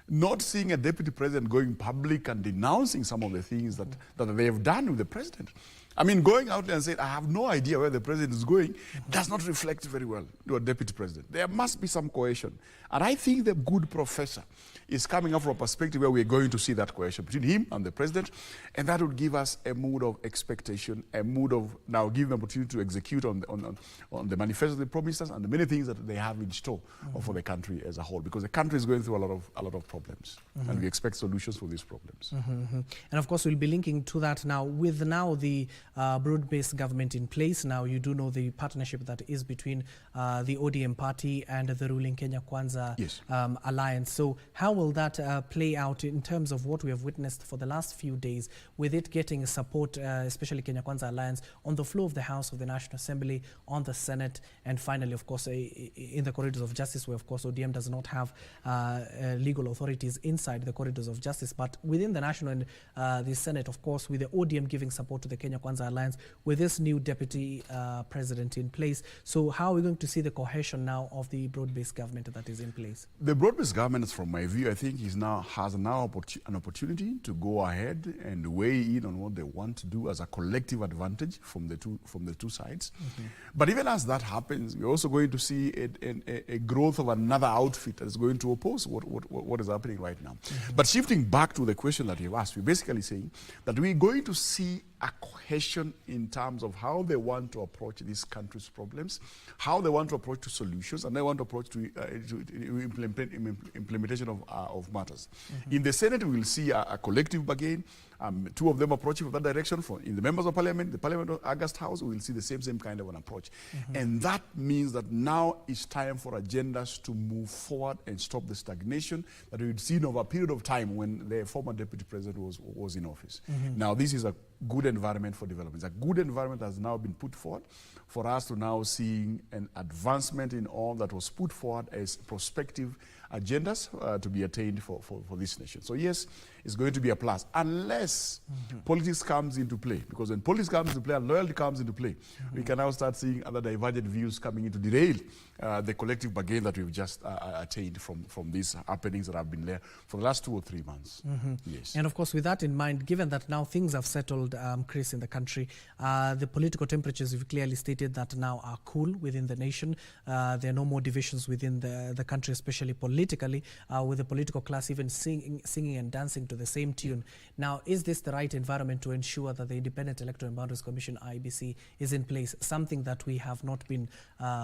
not seeing a deputy president going public and denouncing some of the things that they have done with the president. I mean, going out there and saying, I have no idea where the president is going, does not reflect very well to a deputy president. There must be some cohesion. And I think the good professor is coming up from a perspective where we're going to see that cohesion between him and the president, and that would give us a mood of expectation, a mood of now giving them opportunity to execute on the manifesto they promised us and the many things that they have in store for the country as a whole, because the country is going through a lot of problems, and we expect solutions for these problems. And of course, we'll be linking to that now with the broad-based government in place. Now, you do know the partnership that is between the ODM party and the ruling Kenya Kwanza alliance. So how will that play out in terms of what we have witnessed for the last few days, with it getting support, especially Kenya Kwanza alliance, on the floor of the House of the National Assembly, on the Senate, and finally, of course, in the corridors of justice, where, of course, ODM does not have legal authorities inside the corridors of justice, but within the National and the Senate, of course, with the ODM giving support to the Kenya Kwanza alliance, with this new deputy president in place. So how are we going to see the cohesion now of the broad-based government that is in place? The broad-based government, from my view, I think has now an opportunity to go ahead and weigh in on what they want to do as a collective advantage from the two sides. But even as that happens, we're also going to see a growth of another outfit that is going to oppose what is happening right now. But shifting back to the question that you've asked, we're basically saying that we're going to see a cohesion in terms of how they want to approach this country's problems, how they want to approach to solutions, and they want to approach to implementation of matters. In the Senate, we will see a collective bargain. Two of them approaching from that direction. In the members of parliament, the Parliament of August House, we will see the same kind of an approach. And that means that now it's time for agendas to move forward and stop the stagnation that we'd seen over a period of time when the former deputy president was in office. Now, this is a good environment for development. It's a good environment that has now been put forward for us to now see an advancement in all that was put forward as prospective agendas to be attained for this nation. So yes, it's going to be a plus, unless politics comes into play. Because when politics comes into play and loyalty comes into play, we can now start seeing other divergent views coming in to derail the collective bargain that we've just attained from these happenings that have been there for the last 2 or 3 months. Yes. And of course, with that in mind, given that now things have settled, Chris, in the country, the political temperatures, you've clearly stated that now are cool within the nation. There are no more divisions within the country, especially politically, with the political class even singing and dancing to the same tune. Now, is this the right environment to ensure that the Independent Electoral and Boundaries Commission, Iebc, is in place, something that we have not been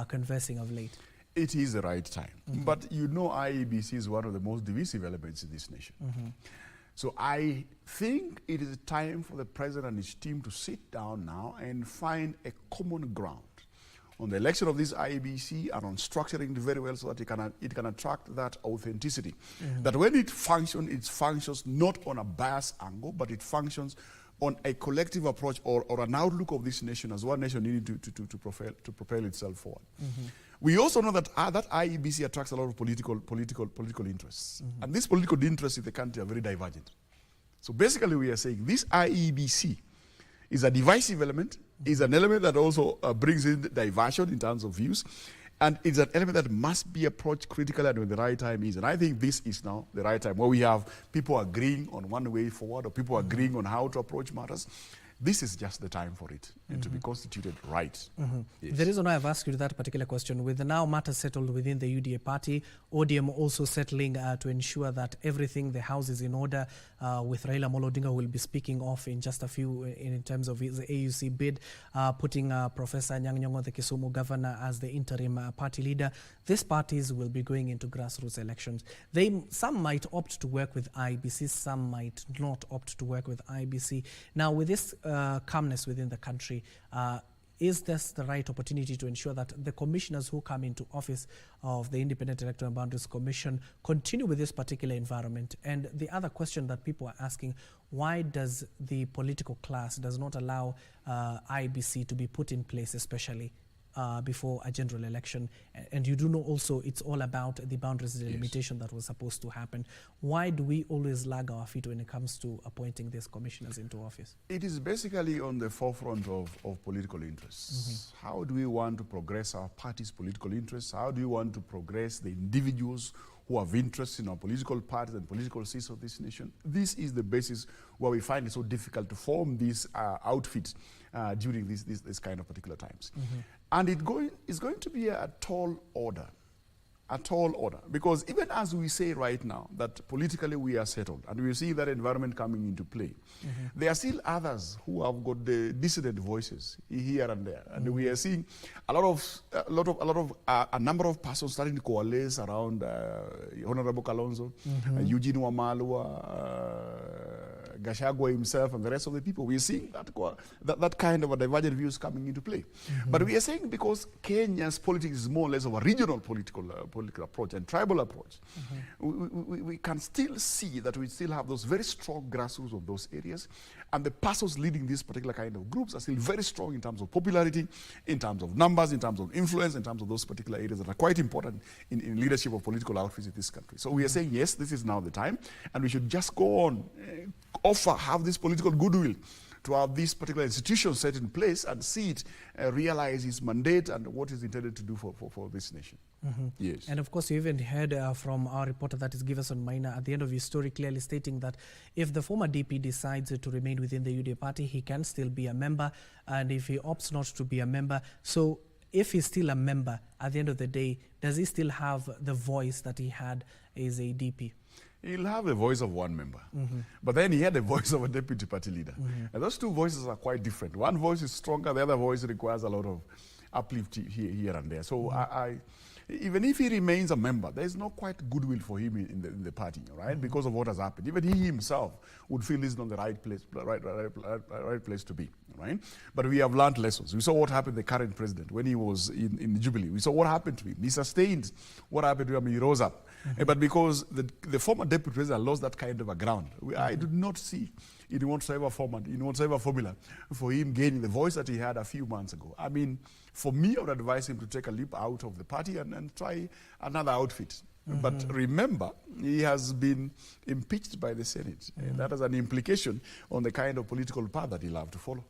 conversing of late? It is the right time. But you know, Iebc is one of the most divisive elements in this nation. So I think it is time for the president and his team to sit down now and find a common ground on the election of this Iebc and on structuring it very well so that it can attract that authenticity. That when it functions not on a bias angle, but it functions on a collective approach or an outlook of this nation as one nation needing to propel itself forward. We also know that that Iebc attracts a lot of political interests. And these political interests in the country are very divergent. So basically we are saying this Iebc is a divisive element, is an element that also brings in diversion in terms of views, and it's an element that must be approached critically and when the right time is. And I think this is now the right time, where we have people agreeing on one way forward or people agreeing on how to approach matters. This is just the time for it to be constituted right. Yes. The reason why I've asked you that particular question, with the now matters settled within the UDA party, ODM also settling to ensure that everything, the house is in order, with Raila Amolo Odinga, who will be speaking off in just a few in terms of his AUC bid, putting Professor Anyang' Nyong'o, the Kisumu governor, as the interim party leader. These parties will be going into grassroots elections. Some might opt to work with Iebc, some might not opt to work with Iebc. Now, with this calmness within the country, is this the right opportunity to ensure that the commissioners who come into office of the Independent Electoral and Boundaries Commission continue with this particular environment? And the other question that people are asking, why does the political class does not allow Iebc to be put in place, especially before a general election? And you do know also it's all about the boundaries delimitation that was supposed to happen. Why do we always lag our feet when it comes to appointing these commissioners into office? It is basically on the forefront of political interests. How do we want to progress our party's political interests? How do we want to progress the individuals who have interests in our political parties and political seats of this nation? This is the basis where we find it so difficult to form these outfits during this kind of particular times. And it's going to be a tall order, because even as we say right now that politically we are settled and we see that environment coming into play, there are still others who have got the dissident voices here and there, and we are seeing a number of persons starting to coalesce around Honorable Kalonzo, Eugene Wamalwa, Gachagua himself, and the rest of the people. We are seeing that kind of a divergent views coming into play. But we are saying because Kenya's politics is more or less of a regional political approach and tribal approach, we can still see that we still have those very strong grassroots of those areas, and the persons leading these particular kind of groups are still very strong in terms of popularity, in terms of numbers, in terms of influence, in terms of those particular areas that are quite important in leadership of political outfits in this country. So we are saying, yes, this is now the time, and we should just go on, have this political goodwill to have these particular institutions set in place and see it realize its mandate and what is intended to do for this nation. Yes. And of course, you even heard from our reporter that is Giverson Maina at the end of his story clearly stating that if the former DP decides to remain within the UDA party, he can still be a member, and if he opts not to be a member, so if he's still a member, at the end of the day, does he still have the voice that he had as a DP? He'll have the voice of one member, but then he had the voice of a deputy party leader. And those two voices are quite different. One voice is stronger, the other voice requires a lot of uplift here and there. So even if he remains a member, there is no quite goodwill for him in the party, right? Because of what has happened. Even he himself would feel this is not the right place to be, right? But we have learned lessons. We saw what happened to the current president when he was in Jubilee. We saw what happened to him. He sustained what happened to him. He rose up. But because the former deputy president lost that kind of a ground, I do not see in whatsoever format, in whatsoever formula for him gaining the voice that he had a few months ago. I mean, for me, I would advise him to take a leap out of the party and try another outfit. But remember, he has been impeached by the Senate. And that has an implication on the kind of political path that he'll have to follow.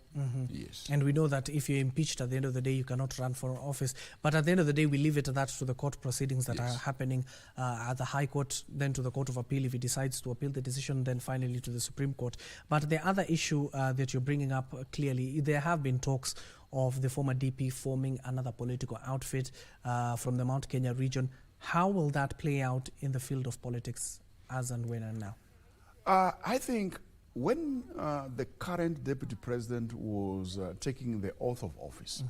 Yes. And we know that if you're impeached, at the end of the day, you cannot run for office. But at the end of the day, we leave it that to the court proceedings that are happening at the High Court, then to the Court of Appeal if he decides to appeal the decision, then finally to the Supreme Court. But the other issue that you're bringing up clearly, there have been talks of the former DP forming another political outfit from the Mount Kenya region. How will that play out in the field of politics as and when and now? I think when the current deputy president was taking the oath of office,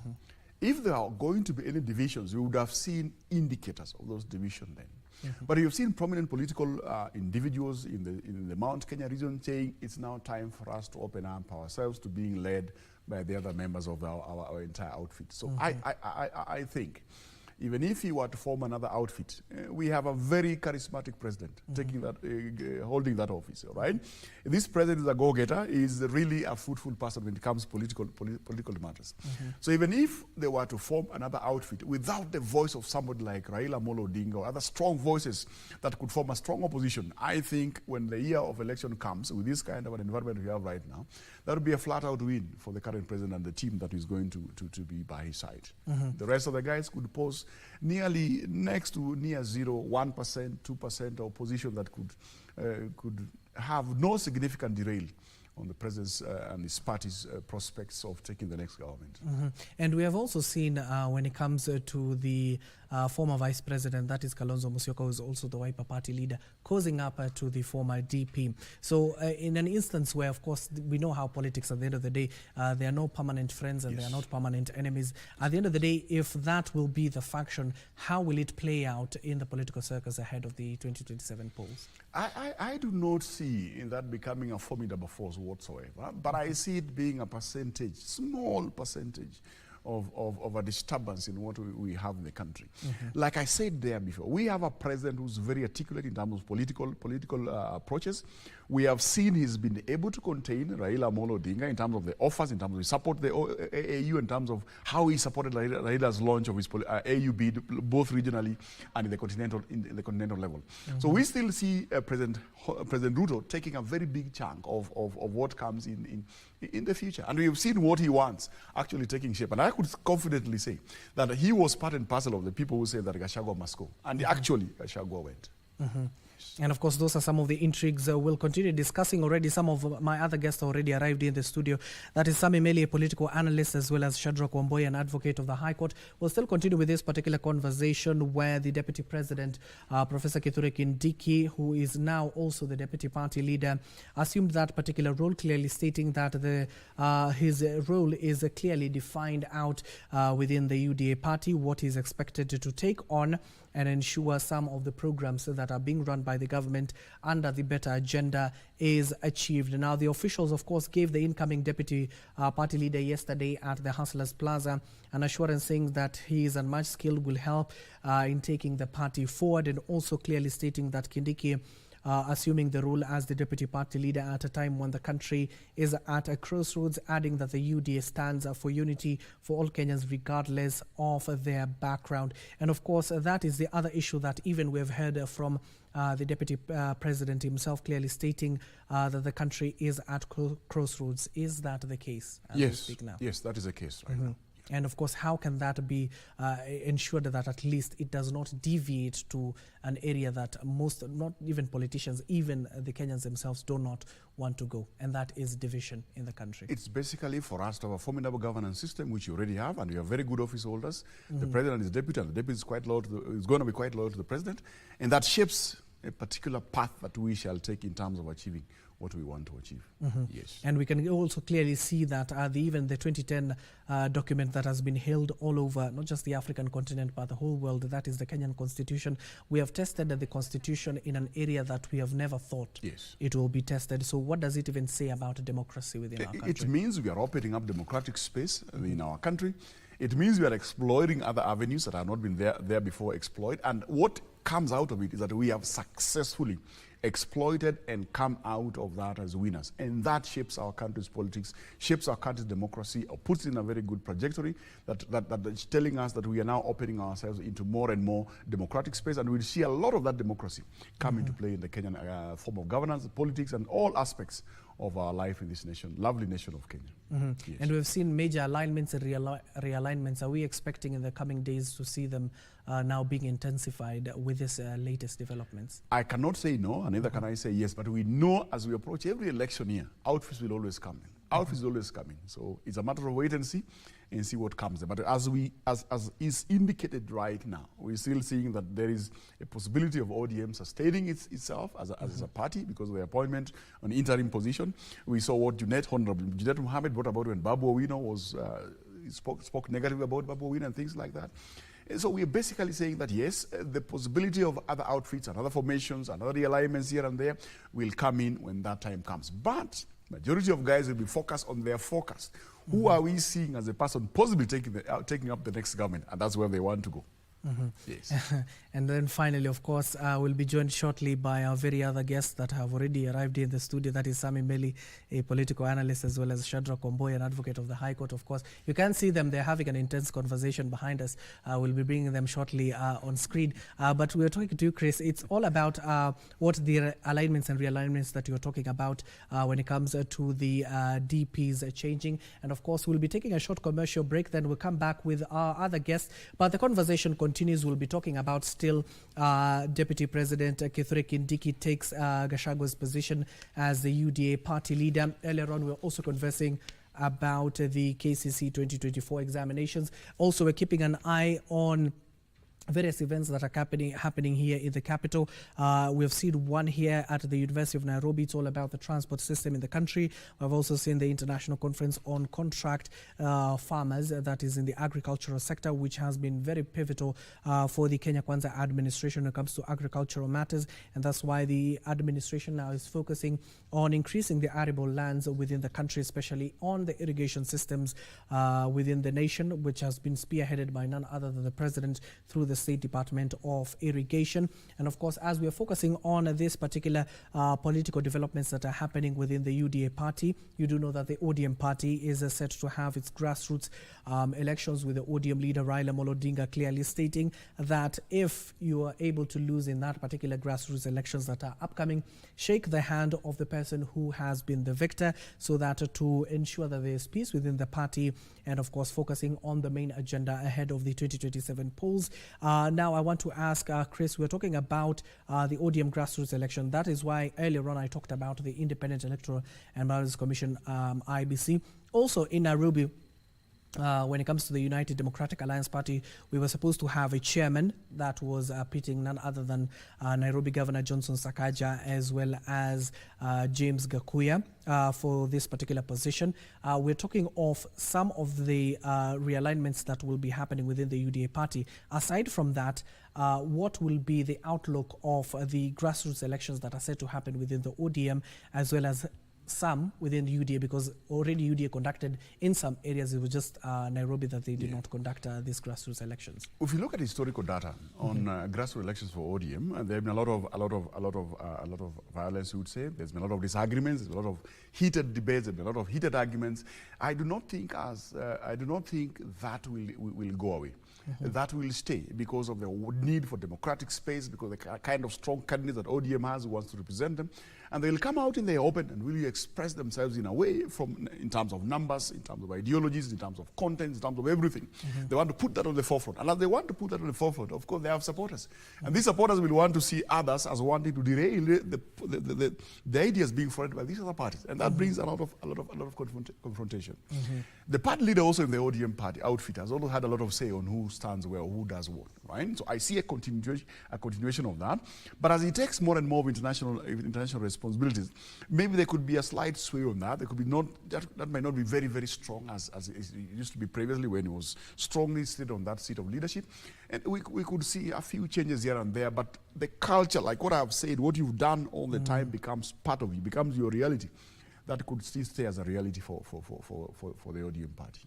if there are going to be any divisions, we would have seen indicators of those divisions then. But you've seen prominent political individuals in the Mount Kenya region saying it's now time for us to open up ourselves to being led by the other members of our entire outfit. So I think even if he were to form another outfit, we have a very charismatic president taking that, holding that office, all right? This president is a go-getter. He is really a fruitful person when it comes to political matters. So even if they were to form another outfit without the voice of somebody like Raila Amolo Odinga or other strong voices that could form a strong opposition, I think when the year of election comes, with this kind of an environment we have right now, that would be a flat-out win for the current president and the team that is going to be by his side. The rest of the guys could pose nearly next to near zero, 1%, 2% opposition that could have no significant derail on the president's and his party's prospects of taking the next government. And we have also seen when it comes to the former vice president, that is Kalonzo Musyoka, who is also the Wiper party leader, causing up to the former DP. So in an instance where, of course, we know how politics at the end of the day, there are no permanent friends and they are not permanent enemies. At the end of the day, if that will be the faction, how will it play out in the political circus ahead of the 2027 polls? I do not see in that becoming a formidable force whatsoever, but I see it being a percentage, small percentage of a disturbance in what we have in the country. Like I said there before, we have a president who's very articulate in terms of political approaches. We have seen he's been able to contain Raila Amolo Odinga in terms of the offers, in terms of he support the AU, in terms of how he supported Raila's launch of his AU bid, both regionally and in the continental level. So we still see President Ruto taking a very big chunk of what comes in the future. And we've seen what he wants actually taking shape. And I could confidently say that he was part and parcel of the people who said that Gachagua must go. And actually, Gachagua went. And of course, those are some of the intrigues we'll continue discussing. Already some of my other guests already arrived in the studio. That is Sami Meli, a political analyst, as well as Shadrack Wamboi, an advocate of the High Court. We'll still continue with this particular conversation where the Deputy President, Professor Kithure Kindiki, who is now also the Deputy Party Leader, assumed that particular role, clearly stating that his role is clearly defined out within the UDA party, what is expected to take on and ensure some of the programs that are being run by the government under the better agenda is achieved. Now, the officials, of course, gave the incoming deputy party leader yesterday at the Hustlers Plaza an assurance saying that he is unmatched skill will help in taking the party forward, and also clearly stating that Kindiki assuming the role as the deputy party leader at a time when the country is at a crossroads, adding that the UDA stands for unity for all Kenyans regardless of their background. And of course, that is the other issue that even we've heard from the deputy president himself, clearly stating that the country is at crossroads. Is that the case as we speak now? Yes, that is the case right now. And of course, how can that be ensured that at least it does not deviate to an area that most, not even politicians, even the Kenyans themselves do not want to go, and that is division in the country? It's basically for us to have a formidable governance system, which you already have, and we have very good office holders. The president is deputy, and the deputy is quite loyal is going to be quite loyal to the president, and that shapes a particular path that we shall take in terms of achieving what we want to achieve. Yes. And we can also clearly see that even the 2010 document that has been held all over, not just the African continent, but the whole world, that is the Kenyan Constitution. We have tested the Constitution in an area that we have never thought it will be tested. So what does it even say about democracy within our country? It means we are opening up democratic space in our country. It means we are exploring other avenues that have not been there before explored. And what comes out of it is that we have successfully exploited and come out of that as winners. And that shapes our country's politics, shapes our country's democracy, or puts it in a very good trajectory that's telling us that we are now opening ourselves into more and more democratic space, and we'll see a lot of that democracy come into play in the Kenyan form of governance, politics, and all aspects of our life in this nation, lovely nation of Kenya. Yes. And we've seen major alignments and realignments. Are we expecting in the coming days to see them now being intensified with this latest developments? I cannot say no, and neither can I say yes, but we know as we approach every election year, outfits will always come in. Outfits will always come in. So it's a matter of wait and see what comes. But as is indicated right now, we're still seeing that there is a possibility of ODM sustaining itself as a party because of the appointment on interim position. We saw what Honorable Junet Mohammed brought about when Babu Owino was spoke negatively about Babu Owino and things like that. And so we're basically saying that yes, the possibility of other outfits and other formations and other realignments here and there will come in when that time comes. But majority of guys will be focused on their forecast. Who are we seeing as a person possibly taking up the next government? And that's where they want to go. Yes. And then finally, of course, we'll be joined shortly by our very other guests that have already arrived in the studio. That is Sami Meli, a political analyst, as well as Shadrack Omboy, an advocate of the High Court. Of course, you can see them. They're having an intense conversation behind us. We'll be bringing them shortly on screen. But we're talking to you, Chris. It's all about what the alignments and realignments that you're talking about when it comes to the DPs changing. And of course, we'll be taking a short commercial break. Then we'll come back with our other guests. But the conversation continues. We'll be talking about still Deputy President Kithure Kindiki takes Gachagwa's position as the UDA party leader. Earlier on, we were also conversing about the Kcse 2024 examinations. Also, we're keeping an eye on various events that are happening here in the capital. We've seen one here at the University of Nairobi. It's all about the transport system in the country. We've also seen the International Conference on Contract Farmers, that is in the agricultural sector, which has been very pivotal for the Kenya Kwanza administration when it comes to agricultural matters. And that's why the administration now is focusing on increasing the arable lands within the country, especially on the irrigation systems within the nation, which has been spearheaded by none other than the president through the State Department of Irrigation. And of course, as we are focusing on this particular political developments that are happening within the UDA party, you do know that the ODM party is set to have its grassroots elections, with the ODM leader Raila Odinga clearly stating that if you are able to lose in that particular grassroots elections that are upcoming, shake the hand of the person who has been the victor, so that to ensure that there is peace within the party, and of course focusing on the main agenda ahead of the 2027 polls. Now I want to ask Chris, we're talking about the ODM grassroots election. That is why earlier on I talked about the Independent Electoral and Boundaries Commission, Iebc. Also in Nairobi, when it comes to the United Democratic Alliance Party, we were supposed to have a chairman that was pitting none other than Nairobi Governor Johnson Sakaja as well as James Gakuya for this particular position. We're talking of some of the realignments that will be happening within the UDA party. Aside from that, what will be the outlook of the grassroots elections that are set to happen within the ODM as well as some within the UDA, because already UDA conducted in some areas. It was just Nairobi that they did not conduct these grassroots elections. If you look at historical data on grassroots elections for ODM, there have been a lot of violence. You would say there's been a lot of disagreements, there's a lot of heated debates, there's been a lot of heated arguments. I do not think that will go away. That will stay because of the need for democratic space, because of the kind of strong candidates that ODM has who wants to represent them. And they'll come out in the open and really express themselves in a way in terms of numbers, in terms of ideologies, in terms of content, in terms of everything. They want to put that on the forefront. And as they want to put that on the forefront, of course, they have supporters. And these supporters will want to see others as wanting to derail the ideas being forwarded by these other parties. And that brings a lot of confrontation. The party leader also in the ODM party outfit has also had a lot of say on who stands where, who does what, right? So I see a continuation of that. But as he takes more and more of international responsibilities, maybe there could be a slight sway on that. There could be that might not be very, very strong as it used to be previously, when he was strongly seated on that seat of leadership. And we could see a few changes here and there, but the culture, like what I've said, what you've done all the time becomes part of you, becomes your reality. that could still stay as a reality for the ODM party.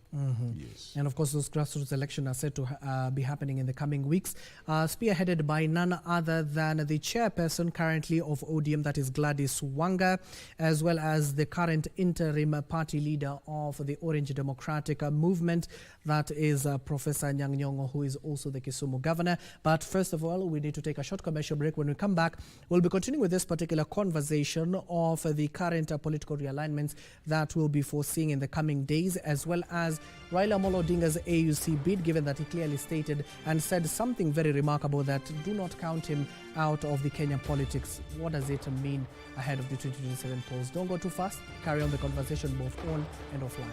Yes. And of course, those grassroots elections are set to be happening in the coming weeks, spearheaded by none other than the chairperson currently of ODM, that is Gladys Wanga, as well as the current interim party leader of the Orange Democratic Movement, that is Professor Anyang' Nyong'o, who is also the Kisumu governor. But first of all, we need to take a short commercial break. When we come back, we'll be continuing with this particular conversation of the current political realignments that we'll be foreseeing in the coming days, as well as Raila Amolo Odinga's AUC bid, given that he clearly stated and said something very remarkable, that do not count him out of the Kenyan politics. What does it mean ahead of the 2027 polls? Don't go too fast. Carry on the conversation both on and offline.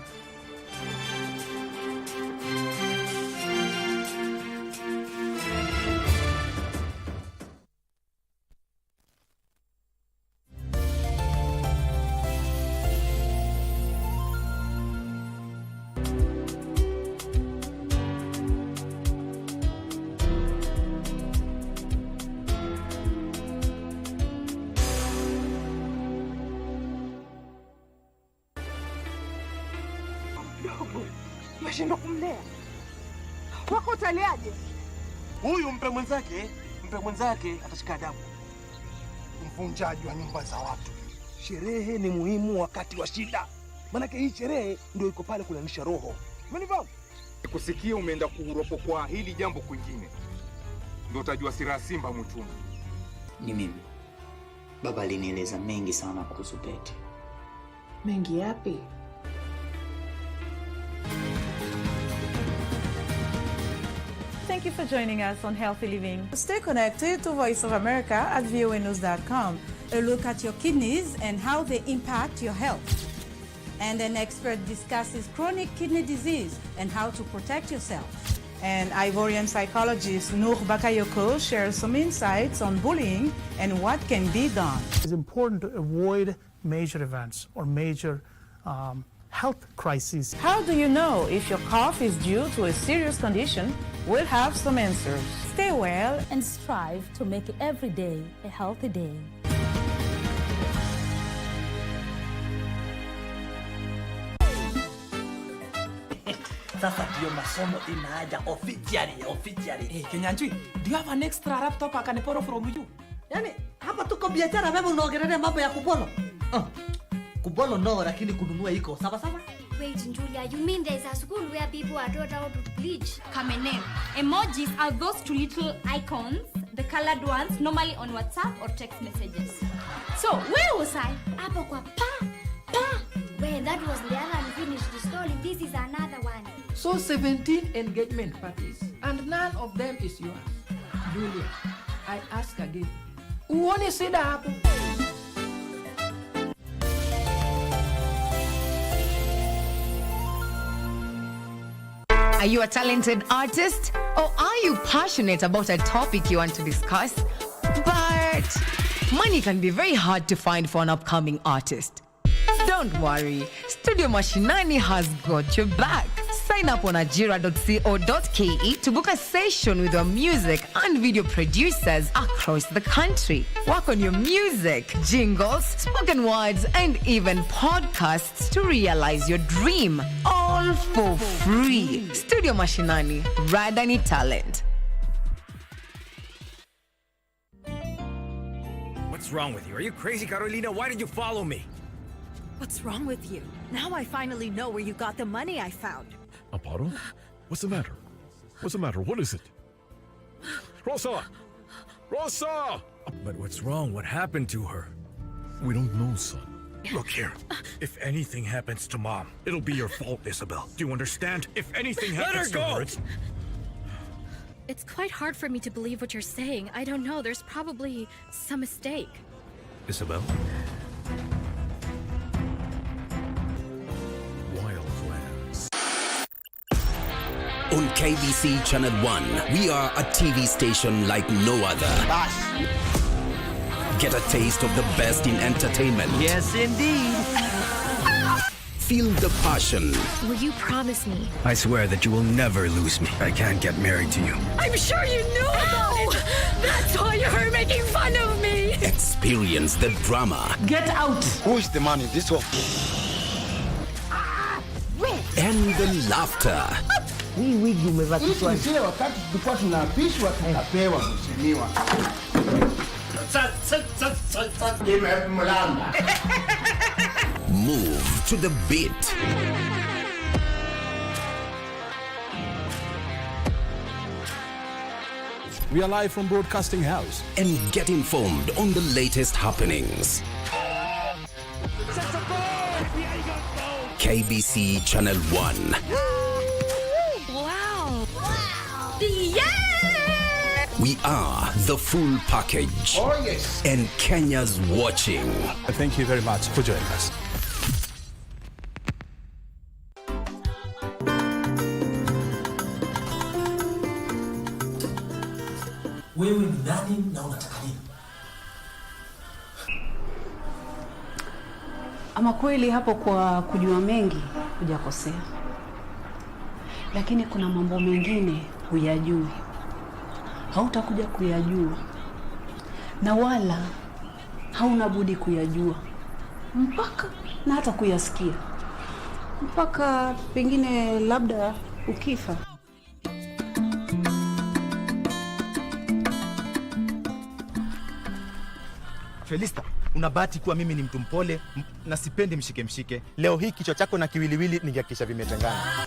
Umeshindwa kumlea. Wako utaleaje? Huyu mpe mwenzake atashika adabu. Mvunjaji wa nyumba za watu. Sherehe ni muhimu wakati wa shida. Maanake hii sherehe ndio iko pale kulanisha roho. Umenifahamu? Kusikia umeenda kuropokwa hili jambo kwingine, ndio utajua sira simba mwituni. Ni mimi. Baba alinieleza mengi sana kuhusu Pete. Mengi yapi? Thank you for joining us on Healthy Living. Stay connected to Voice of America at voanews.com. A look at your kidneys and how they impact your health. And an expert discusses chronic kidney disease and how to protect yourself. And Ivorian psychologist Noor Bakayoko shares some insights on bullying and what can be done. It's important to avoid major events or major health crises. How do you know if your cough is due to a serious condition? We'll have some answers. Stay well and strive to make every day a healthy day. Sasa ndio masomo inaja officially. Kenyanjui, do you have an extra laptop I can borrow from you? Yani, hapa tuko biashara wewe unaongelea mambo ya kubolo. Kubolo no, lakini kununua iko. Sawa sawa? Wait, Julia, you mean there's a school where people are taught how to bleach? Kamene. Emojis are those two little icons, the colored ones, normally on WhatsApp or text messages. So, where was I? Apo kwa pa. Wait, that was the other unfinished story. This is another one. So 17 engagement parties, and none of them is yours. Julia, I ask again. Uone shida hapo? Are you a talented artist? Or are you passionate about a topic you want to discuss? But money can be very hard to find for an upcoming artist. Don't worry, Studio Mashinani has got your back. Sign up on ajira.co.ke to book a session with your music and video producers across the country. Work on your music, jingles, spoken words, and even podcasts to realize your dream. All for free. Studio Mashinani, Radani Talent. What's wrong with you? Are you crazy, Carolina? Why did you follow me? What's wrong with you? Now I finally know where you got the money I found. Amparo? What's the matter? What's the matter? What is it? Rosa! Rosa! But what's wrong? What happened to her? We don't know, son. Look here. If anything happens to Mom, it'll be your fault, Isabel. Do you understand? If anything happens to her, It's quite hard for me to believe what you're saying. I don't know. There's probably some mistake. Isabel? On KBC Channel 1, we are a TV station like no other. Get a taste of the best in entertainment. Yes, indeed. Feel the passion. Will you promise me? I swear that you will never lose me. I can't get married to you. I'm sure you knew about it. That's why you were making fun of me. Experience the drama. Get out! Who is the man in this one? And the laughter. Hii wigi umevatishwa. Sisi wakati tulikuwa tunaapishwa tunapewa mheshimiwa. Move to the beat. We are live from Broadcasting House. And get informed on the latest happenings. KBC Channel 1. Wow. Yeah! We are the full package. Oh yes. And Kenya's watching. Thank you very much for joining us. Wewe ni nani na unataka nini? Ama kweli hapo kwa kujua mengi hujakosea, lakini kuna mambo mengine huyajui, hautakuja kuyajua na wala hauna budi kuyajua mpaka na hata kuyasikia mpaka pengine labda ukifa. Felista, unabati kuwa mimi ni mtu mpole na sipendi mshike. Leo hii kichwa chako na kiwiliwili ningehakikisha vimetengana.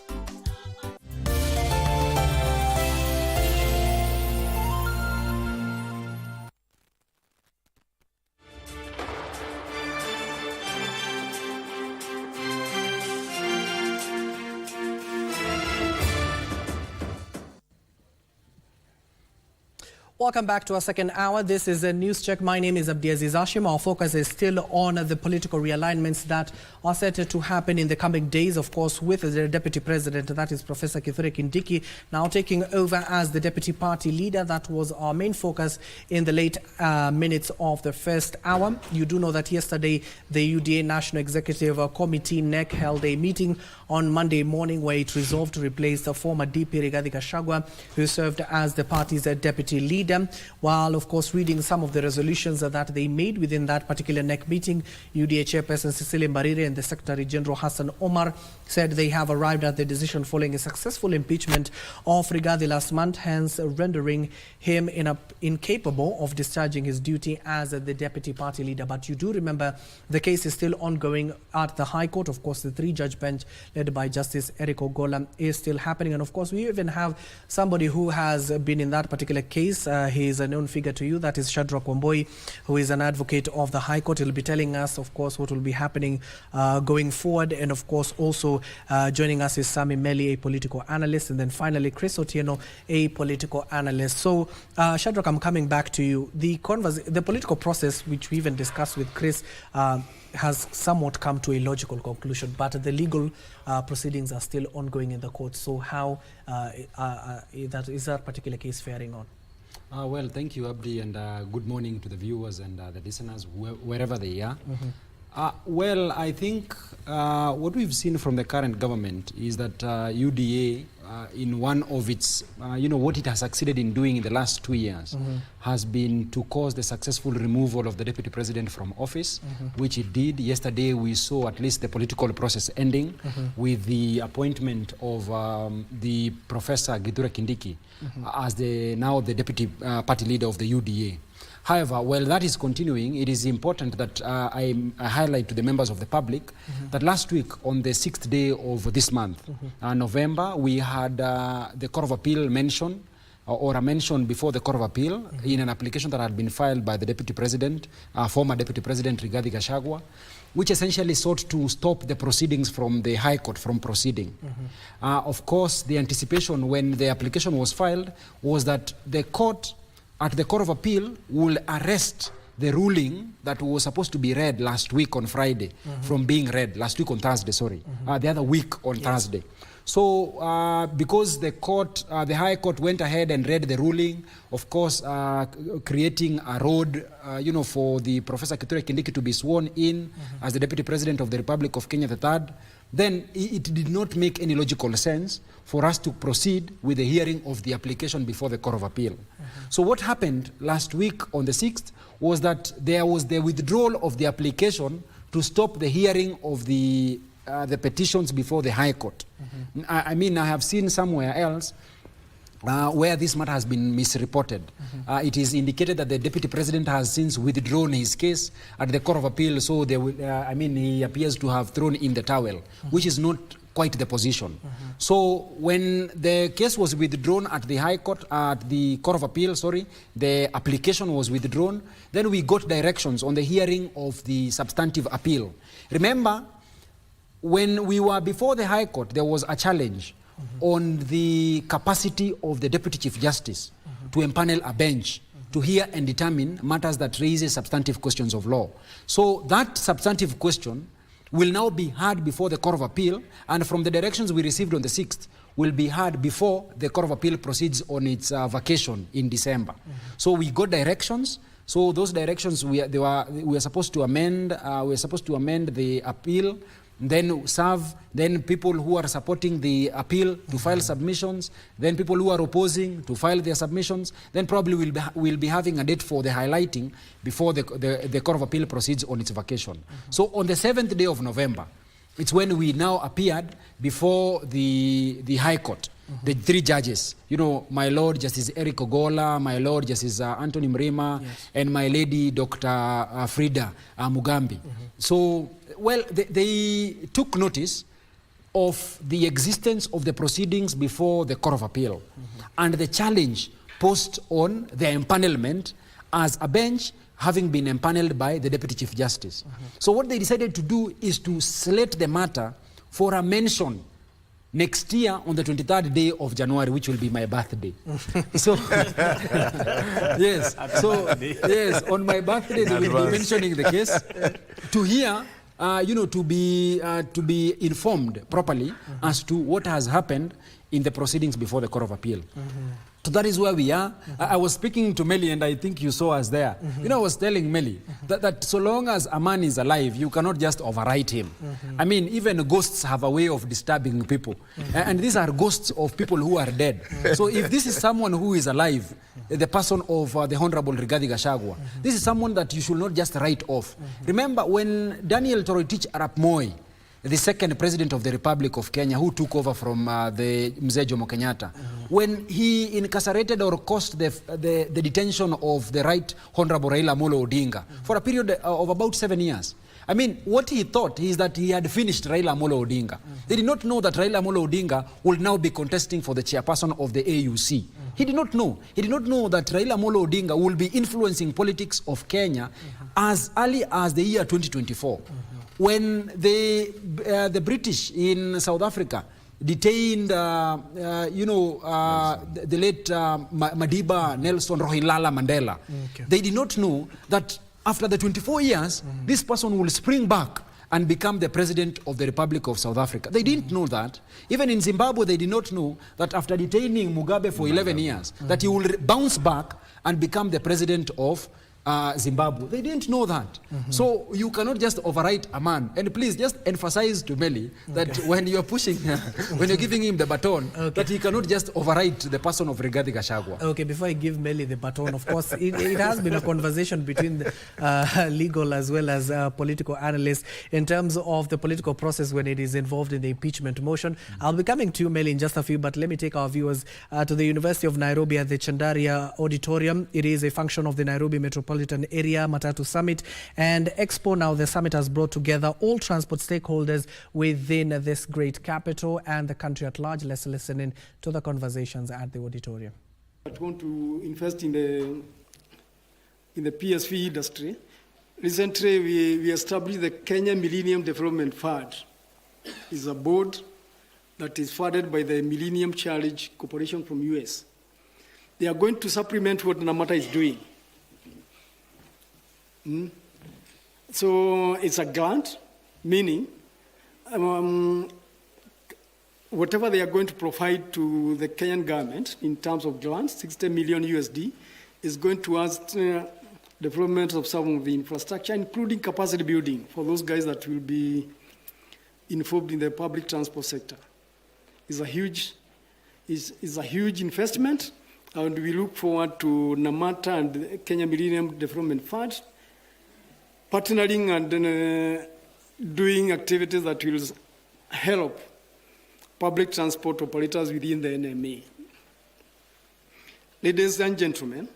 Welcome back to our second hour. This is a news check. My name is Abdiaziz Hashim. Our focus is still on the political realignments that are set to happen in the coming days, of course, with the Deputy President, that is Professor Kcse Kindiki, now taking over as the Deputy Party Leader. That was our main focus in the late minutes of the first hour. You do know that yesterday the UDA National Executive Committee NEC held a meeting on Monday morning where it resolved to replace the former DP Rigathi Gachagua, who served as the party's deputy leader. While, of course, reading some of the resolutions that they made within that particular NEC meeting, UDA Chairperson Cecilia Mbarire and the Secretary General Hassan Omar said they have arrived at the decision following a successful impeachment of Rigathi last month, hence rendering him incapable of discharging his duty as the deputy party leader. But you do remember the case is still ongoing at the High Court. Of course, the three-judge bench led by Justice Eric Ogola is still happening. And of course, we even have somebody who has been in that particular case. He is a known figure to you. That is Shadrach Wamboi, who is an advocate of the High Court. He'll be telling us, of course, what will be happening going forward. And of course, also joining us is Sami Meli, a political analyst. And then finally, Chris Otieno, a political analyst. So, Shadrach, I'm coming back to you. The political process, which we even discussed with Chris, has somewhat come to a logical conclusion, but the legal proceedings are still ongoing in the court. So how is that particular case faring on? Well, thank you, Abdi, and good morning to the viewers and the listeners, wherever they are. Well, I think what we've seen from the current government is that UDA, in one of its, what it has succeeded in doing in the last 2 years, has been to cause the successful removal of the Deputy President from office, which it did. Yesterday, we saw at least the political process ending with the appointment of the Professor Kcse Kindiki as now the Deputy Party Leader of the UDA. However, while that is continuing, it is important that I highlight to the members of the public that last week, on the 6th day of this month, November, we had the Court of Appeal mention or a mention before the Court of Appeal in an application that had been filed by the Deputy President, former Deputy President Rigathi Gachagua, which essentially sought to stop the proceedings from the High Court from proceeding. Of course, the anticipation when the application was filed was that the court at the Court of Appeal will arrest the ruling that was supposed to be read last week on Friday from being read, last week on Thursday, sorry, the other week on Thursday. So because the court, the High Court went ahead and read the ruling, of course, creating a road, for the Professor Kcse Kindiki to be sworn in as the Deputy President of the Republic of Kenya III, then it did not make any logical sense for us to proceed with the hearing of the application before the Court of Appeal. So what happened last week on the 6th was that there was the withdrawal of the application to stop the hearing of the petitions before the High Court. I mean, I have seen somewhere else where this matter has been misreported. It is indicated that the Deputy President has since withdrawn his case at the Court of Appeal, so they will, he appears to have thrown in the towel, which is not quite the position. So when the case was withdrawn at the High Court, at the Court of Appeal, the application was withdrawn, then we got directions on the hearing of the substantive appeal. Remember, when we were before the High Court, there was a challenge on the capacity of the Deputy Chief Justice to empanel a bench to hear and determine matters that raises substantive questions of law. So that substantive question will now be heard before the Court of Appeal, and from the directions we received on the 6th, will be heard before the Court of Appeal proceeds on its vacation in December. So we got directions. So those directions we were supposed to amend. We were supposed to amend the appeal, then serve, then people who are supporting the appeal to file submissions, then people who are opposing to file their submissions, then probably we'll be having a date for the highlighting before the Court of Appeal proceeds on its vacation. So on the 7th day of November, it's when we now appeared before the High Court, the 3 judges, my Lord Justice Eric Ogola, my Lord Justice Anthony Mrima, and my Lady Dr. Frida Mugambi. So, well, they took notice of the existence of the proceedings before the Court of Appeal and the challenge posed on the empanelment as a bench having been empaneled by the Deputy Chief Justice. So what they decided to do is to slate the matter for a mention next year on the 23rd day of January, which will be my birthday. So, yes, on my birthday they will be mentioning the case to hear, to be informed properly as to what has happened in the proceedings before the Court of Appeal. So that is where we are. I was speaking to Melly, and I think you saw us there. I was telling Melly that so long as a man is alive, you cannot just overwrite him. I mean, even ghosts have a way of disturbing people. And these are ghosts of people who are dead. So if this is someone who is alive, the person of the Honorable Rigathi Gachagua, this is someone that you should not just write off. Remember, when Daniel Toroitich Arap Moi, the second president of the Republic of Kenya, who took over from the Mzee Jomo Kenyatta, when he incarcerated or caused the detention of the Right Honorable Raila Amolo Odinga for a period of about 7 years. I mean, what he thought is that he had finished Raila Amolo Odinga. They did not know that Raila Amolo Odinga will now be contesting for the chairperson of the AUC. He did not know. He did not know that Raila Amolo Odinga will be influencing politics of Kenya as early as the year 2024. When the British in South Africa detained, the late Madiba Nelson Rolihlahla Mandela, they did not know that after the 24 years, this person will spring back and become the president of the Republic of South Africa. They didn't know that. Even in Zimbabwe, they did not know that after detaining Mugabe for 11 years, that he will bounce back and become the president of Zimbabwe. They didn't know that. So you cannot just overwrite a man. And please just emphasize to Melly that when you're pushing, when you're giving him the baton, that he cannot just overwrite the person of Rigathi Gachagua. Okay, before I give Melly the baton, of course, it has been a conversation between the legal as well as political analysts in terms of the political process when it is involved in the impeachment motion. I'll be coming to you, Melly, in just a few, but let me take our viewers to the University of Nairobi at the Chandaria Auditorium. It is a function of the Nairobi Metropolitan Area Matatu Summit and Expo. Now the summit has brought together all transport stakeholders within this great capital and the country at large. Let's listen in to the conversations at the auditorium. I want to invest in the PSV industry. Recently we established the Kenya Millennium Development Fund. It's a board that is funded by the Millennium Challenge Corporation from US. They are going to supplement what Namata is doing. So it's a grant, meaning whatever they are going to provide to the Kenyan government in terms of grants, 60 million USD, is going towards development of some of the infrastructure, including capacity building for those guys that will be involved in the public transport sector. It's a huge investment, and we look forward to Namata and the Kenya Millennium Development Fund partnering and doing activities that will help public transport operators within the NMA. Ladies and gentlemen,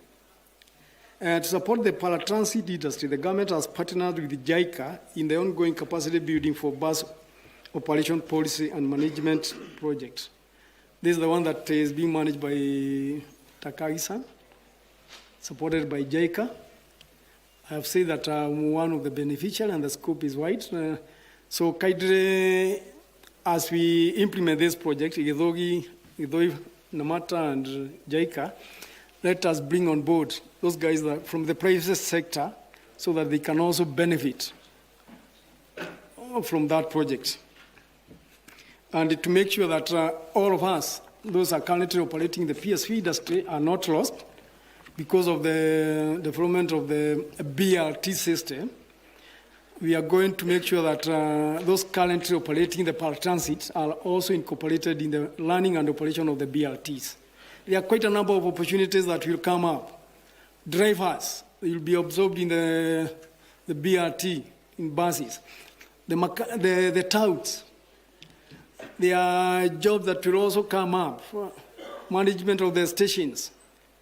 to support the paratransit industry, the government has partnered with JICA in the ongoing capacity building for bus operation policy and management project. This is the one that is being managed by Takagi-san, supported by JICA. I have said that I'm one of the beneficiaries and the scope is wide. So kindly, as we implement this project, Idoi, Namata and JICA, let us bring on board those guys that from the private sector so that they can also benefit from that project. And to make sure that all of us, those are currently operating the PSV industry, are not lost because of the development of the BRT system. We are going to make sure that those currently operating the paratransit are also incorporated in the learning and operation of the BRTs. There are quite a number of opportunities that will come up. Drivers will be absorbed in the BRT, in buses. The touts, there are jobs that will also come up. Management of the stations,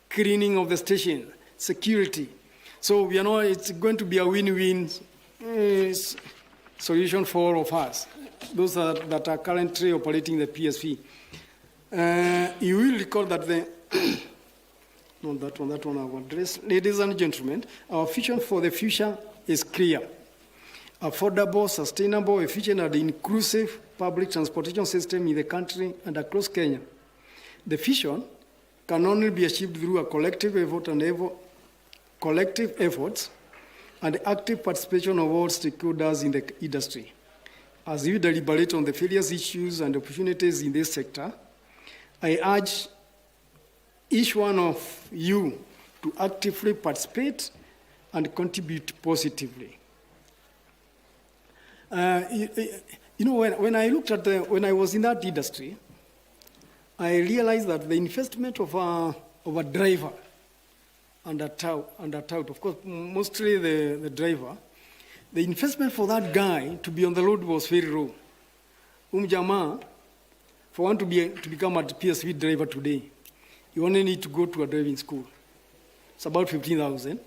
cleaning of the station, security. So we know it's going to be a win-win solution for all of us, those that are currently operating the PSV. You will recall that that one I will address. Ladies and gentlemen, our vision for the future is clear. Affordable, sustainable, efficient, and inclusive public transportation system in the country and across Kenya. The vision can only be achieved through a collective efforts and active participation of all stakeholders in the industry. As we deliberate on the various issues and opportunities in this sector, I urge each one of you to actively participate and contribute positively. When I looked at when I was in that industry, I realized that the investment of a driver and a tout, of course, mostly the driver, the investment for that guy to be on the road was very low. Jamaa, for one to become a PSV driver today, you only need to go to a driving school. It's about 15,000,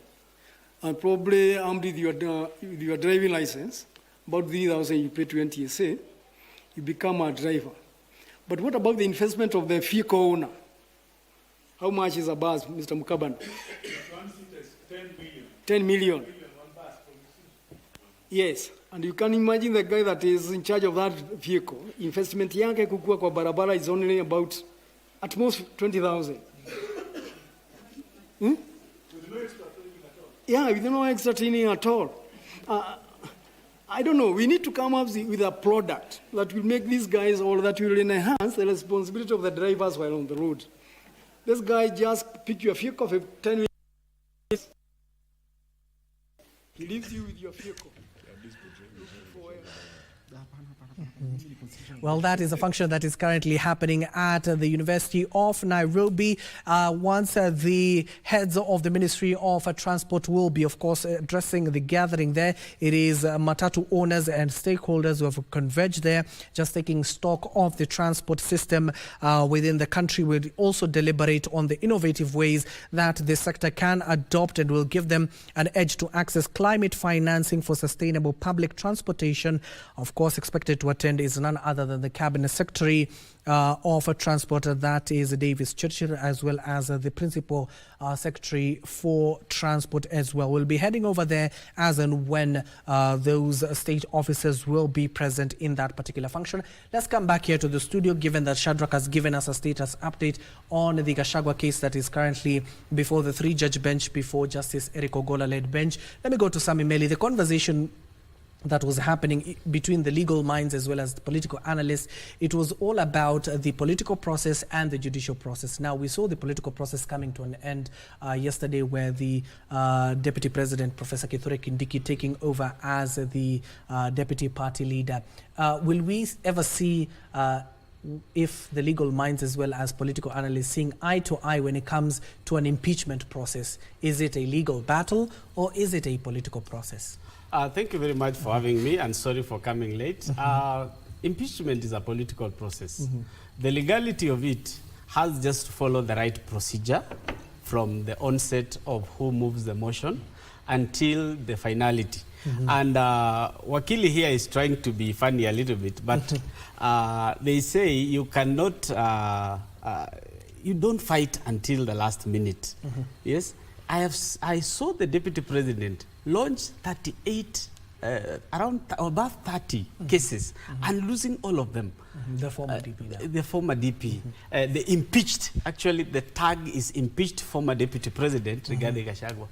and probably armed with your driving license, about 3,000 you pay to NTSA, you become a driver. But what about the investment of the vehicle owner? How much is a bus, Mr. Mukaban? 10 million. 10 million. Yes, and you can imagine the guy that is in charge of that vehicle. Investment yake kukua kwa barabara is only about at most 20,000. Hmm? With no extra training at all. Yeah, with no extra training at all. I don't know. We need to come up with a product that will make these guys, or that will enhance the responsibility of the drivers while on the road. This guy just pick your vehicle for 10 minutes. He leaves you with your vehicle. Well, that is a function that is currently happening at the University of Nairobi. Once the heads of the Ministry of Transport will be, of course, addressing the gathering there. It is Matatu owners and stakeholders who have converged there, just taking stock of the transport system within the country. Will also deliberate on the innovative ways that the sector can adopt and will give them an edge to access climate financing for sustainable public transportation. Of course, expected to attend is none other than the Cabinet Secretary of Transport, that is Davis Churchill, as well as the Principal Secretary for Transport as well. We'll be heading over there as and when those state officers will be present in that particular function. Let's come back here to the studio, given that Shadrach has given us a status update on the Gachagua case that is currently before the three-judge bench, before Justice Eric Ogola-led bench. Let me go to Sami Meli. The conversation that was happening between the legal minds as well as the political analysts. It was all about the political process and the judicial process. Now, we saw the political process coming to an end yesterday, where the Deputy President, Professor Kithure Kindiki, taking over as the Deputy Party Leader. Will we ever see if the legal minds as well as political analysts seeing eye to eye when it comes to an impeachment process? Is it a legal battle or is it a political process? Thank you very much for having me, and sorry for coming late. Impeachment is a political process. The legality of it has just to follow the right procedure from the onset of who moves the motion until the finality. And Wakili here is trying to be funny a little bit, but they say you cannot, you don't fight until the last minute. Yes, I saw the Deputy President launch 38, above 30 cases and losing all of them. The former DP. The former DP. The impeached, actually the tag is impeached former Deputy President, Rigathi Gachagua.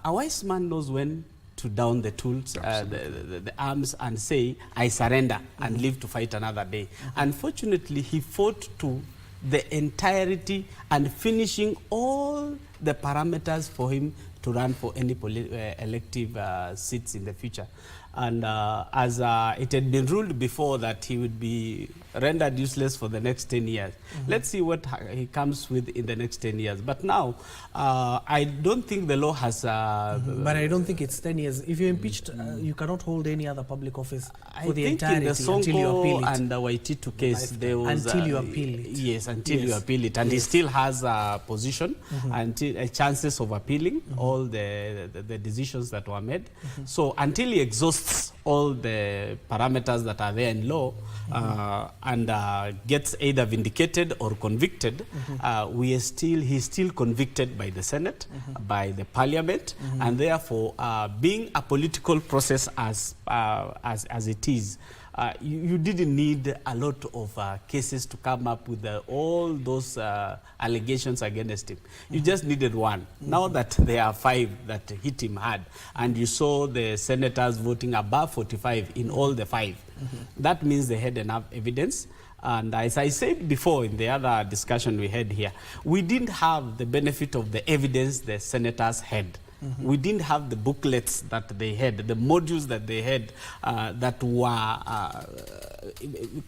A wise man knows when to down the tools, the arms, and say, I surrender and live to fight another day. Unfortunately, he fought to the entirety and finishing all the parameters for him to run for any elective seats in the future. And as it had been ruled before that he would be rendered useless for the next 10 years. Let's see what he comes with in the next 10 years. But now, I don't think the law has... but I don't think it's 10 years. If you're impeached, you cannot hold any other public office for the entirety until you appeal it. And the Waititu case, there was... Until you appeal it. Yes, until you appeal it. And he still has a position, until chances of appealing all the decisions that were made. So until he exhausts all the parameters that are there in law and gets either vindicated or convicted, he's still convicted by the Senate, by the Parliament, and therefore being a political process as it is, you didn't need a lot of cases to come up with all those allegations against him. You just needed one. Now that there are 5 that hit him hard, and you saw the senators voting above 45 in all the 5, that means they had enough evidence. And as I said before in the other discussion we had here, we didn't have the benefit of the evidence the senators had. We didn't have the booklets that they had, the modules that they had that were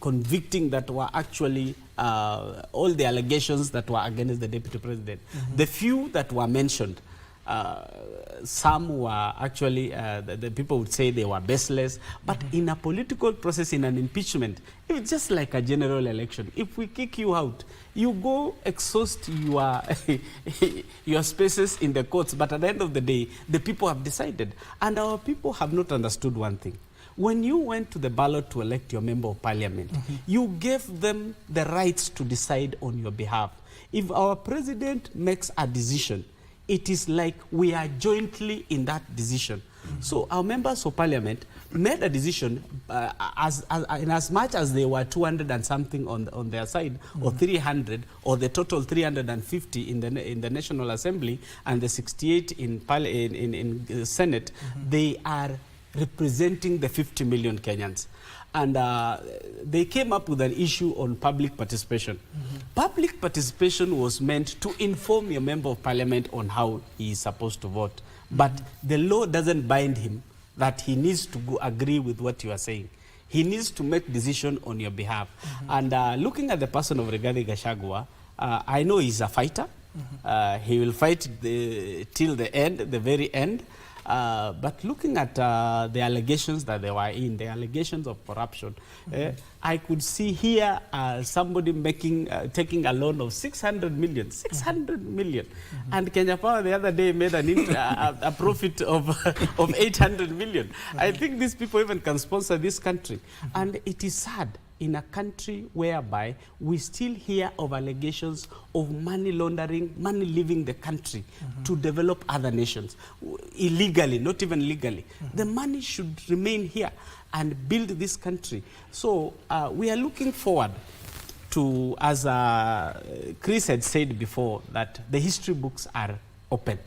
convicting, that were actually all the allegations that were against the Deputy President. The few that were mentioned, some were actually, the people would say they were baseless, but in a political process, in an impeachment, it's just like a general election. If we kick you out, you go exhaust your spaces in the courts, but at the end of the day, the people have decided. And our people have not understood one thing. When you went to the ballot to elect your member of parliament, you gave them the rights to decide on your behalf. If our president makes a decision, it is like we are jointly in that decision. So our members of parliament made a decision in as much as they were 200 and something on their side, or 300, or the total 350 in the National Assembly and the 68 in the Senate. They are representing the 50 million Kenyans. And they came up with an issue on public participation. Public participation was meant to inform your member of parliament on how he is supposed to vote. But the law doesn't bind him that he needs to agree with what you are saying. He needs to make decision on your behalf. And looking at the person of Rigathi Gachagua, I know he's a fighter. He will fight till the end, the very end. But looking at the allegations that they were in, the allegations of corruption, I could see here somebody taking a loan of 600 million. 600 million. And Kenya Power the other day made a profit of 800 million. I think these people even can sponsor this country. And it is sad in a country whereby we still hear of allegations of money laundering, money leaving the country to develop other nations illegally, not even legally. The money should remain here and build this country. So we are looking forward to, as Chris had said before, that the history books are open.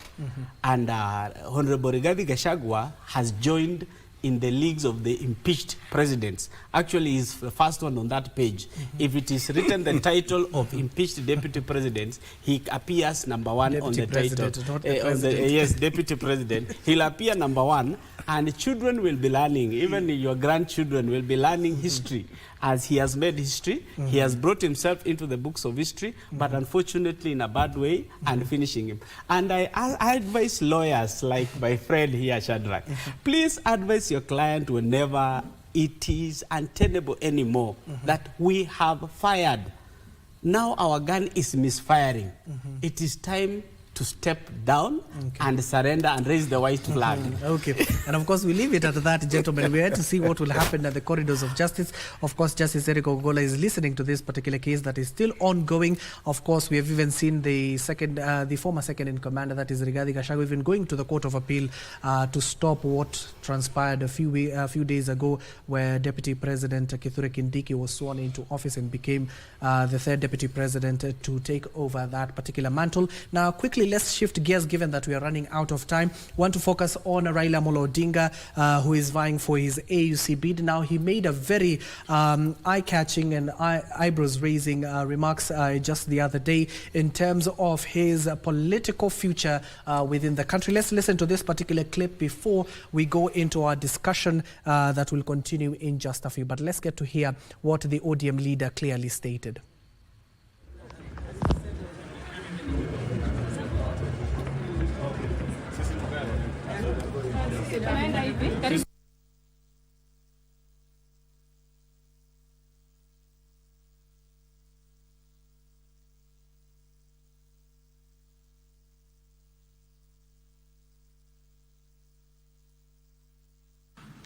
And Honorable Rigathi Gachagua has joined in the leagues of the impeached presidents. Actually, he's the first one on that page. If it is written the title of impeached deputy presidents, he appears number one Deputy on the president, title. not the president. Yes, deputy president. He'll appear number one, and children will be learning, even your grandchildren will be learning history. As he has made history, he has brought himself into the books of history, but unfortunately in a bad way, and finishing him. And I advise lawyers like my friend here, Shadrach, please advise your client whenever it is untenable anymore that we have fired. Now our gun is misfiring. It is time to step down and surrender and raise the white flag. Okay, and of course we leave it at that, gentlemen. We had to see what will happen at the corridors of justice. Of course, Justice Eric Ogola is listening to this particular case that is still ongoing. Of course, we have even seen the former second in command, that is Rigathi Gachagua, even going to the Court of Appeal to stop what transpired a few days ago, where Deputy President Kithure Kindiki was sworn into office and became the third Deputy President to take over that particular mantle. Now, quickly, let's shift gears, given that we are running out of time. Want to focus on Raila Amolo Odinga, who is vying for his AUC bid. Now, he made a very eye-catching and eyebrows-raising remarks just the other day in terms of his political future within the country. Let's listen to this particular clip before we go into our discussion that will continue in just a few. But let's get to hear what the ODM leader clearly stated.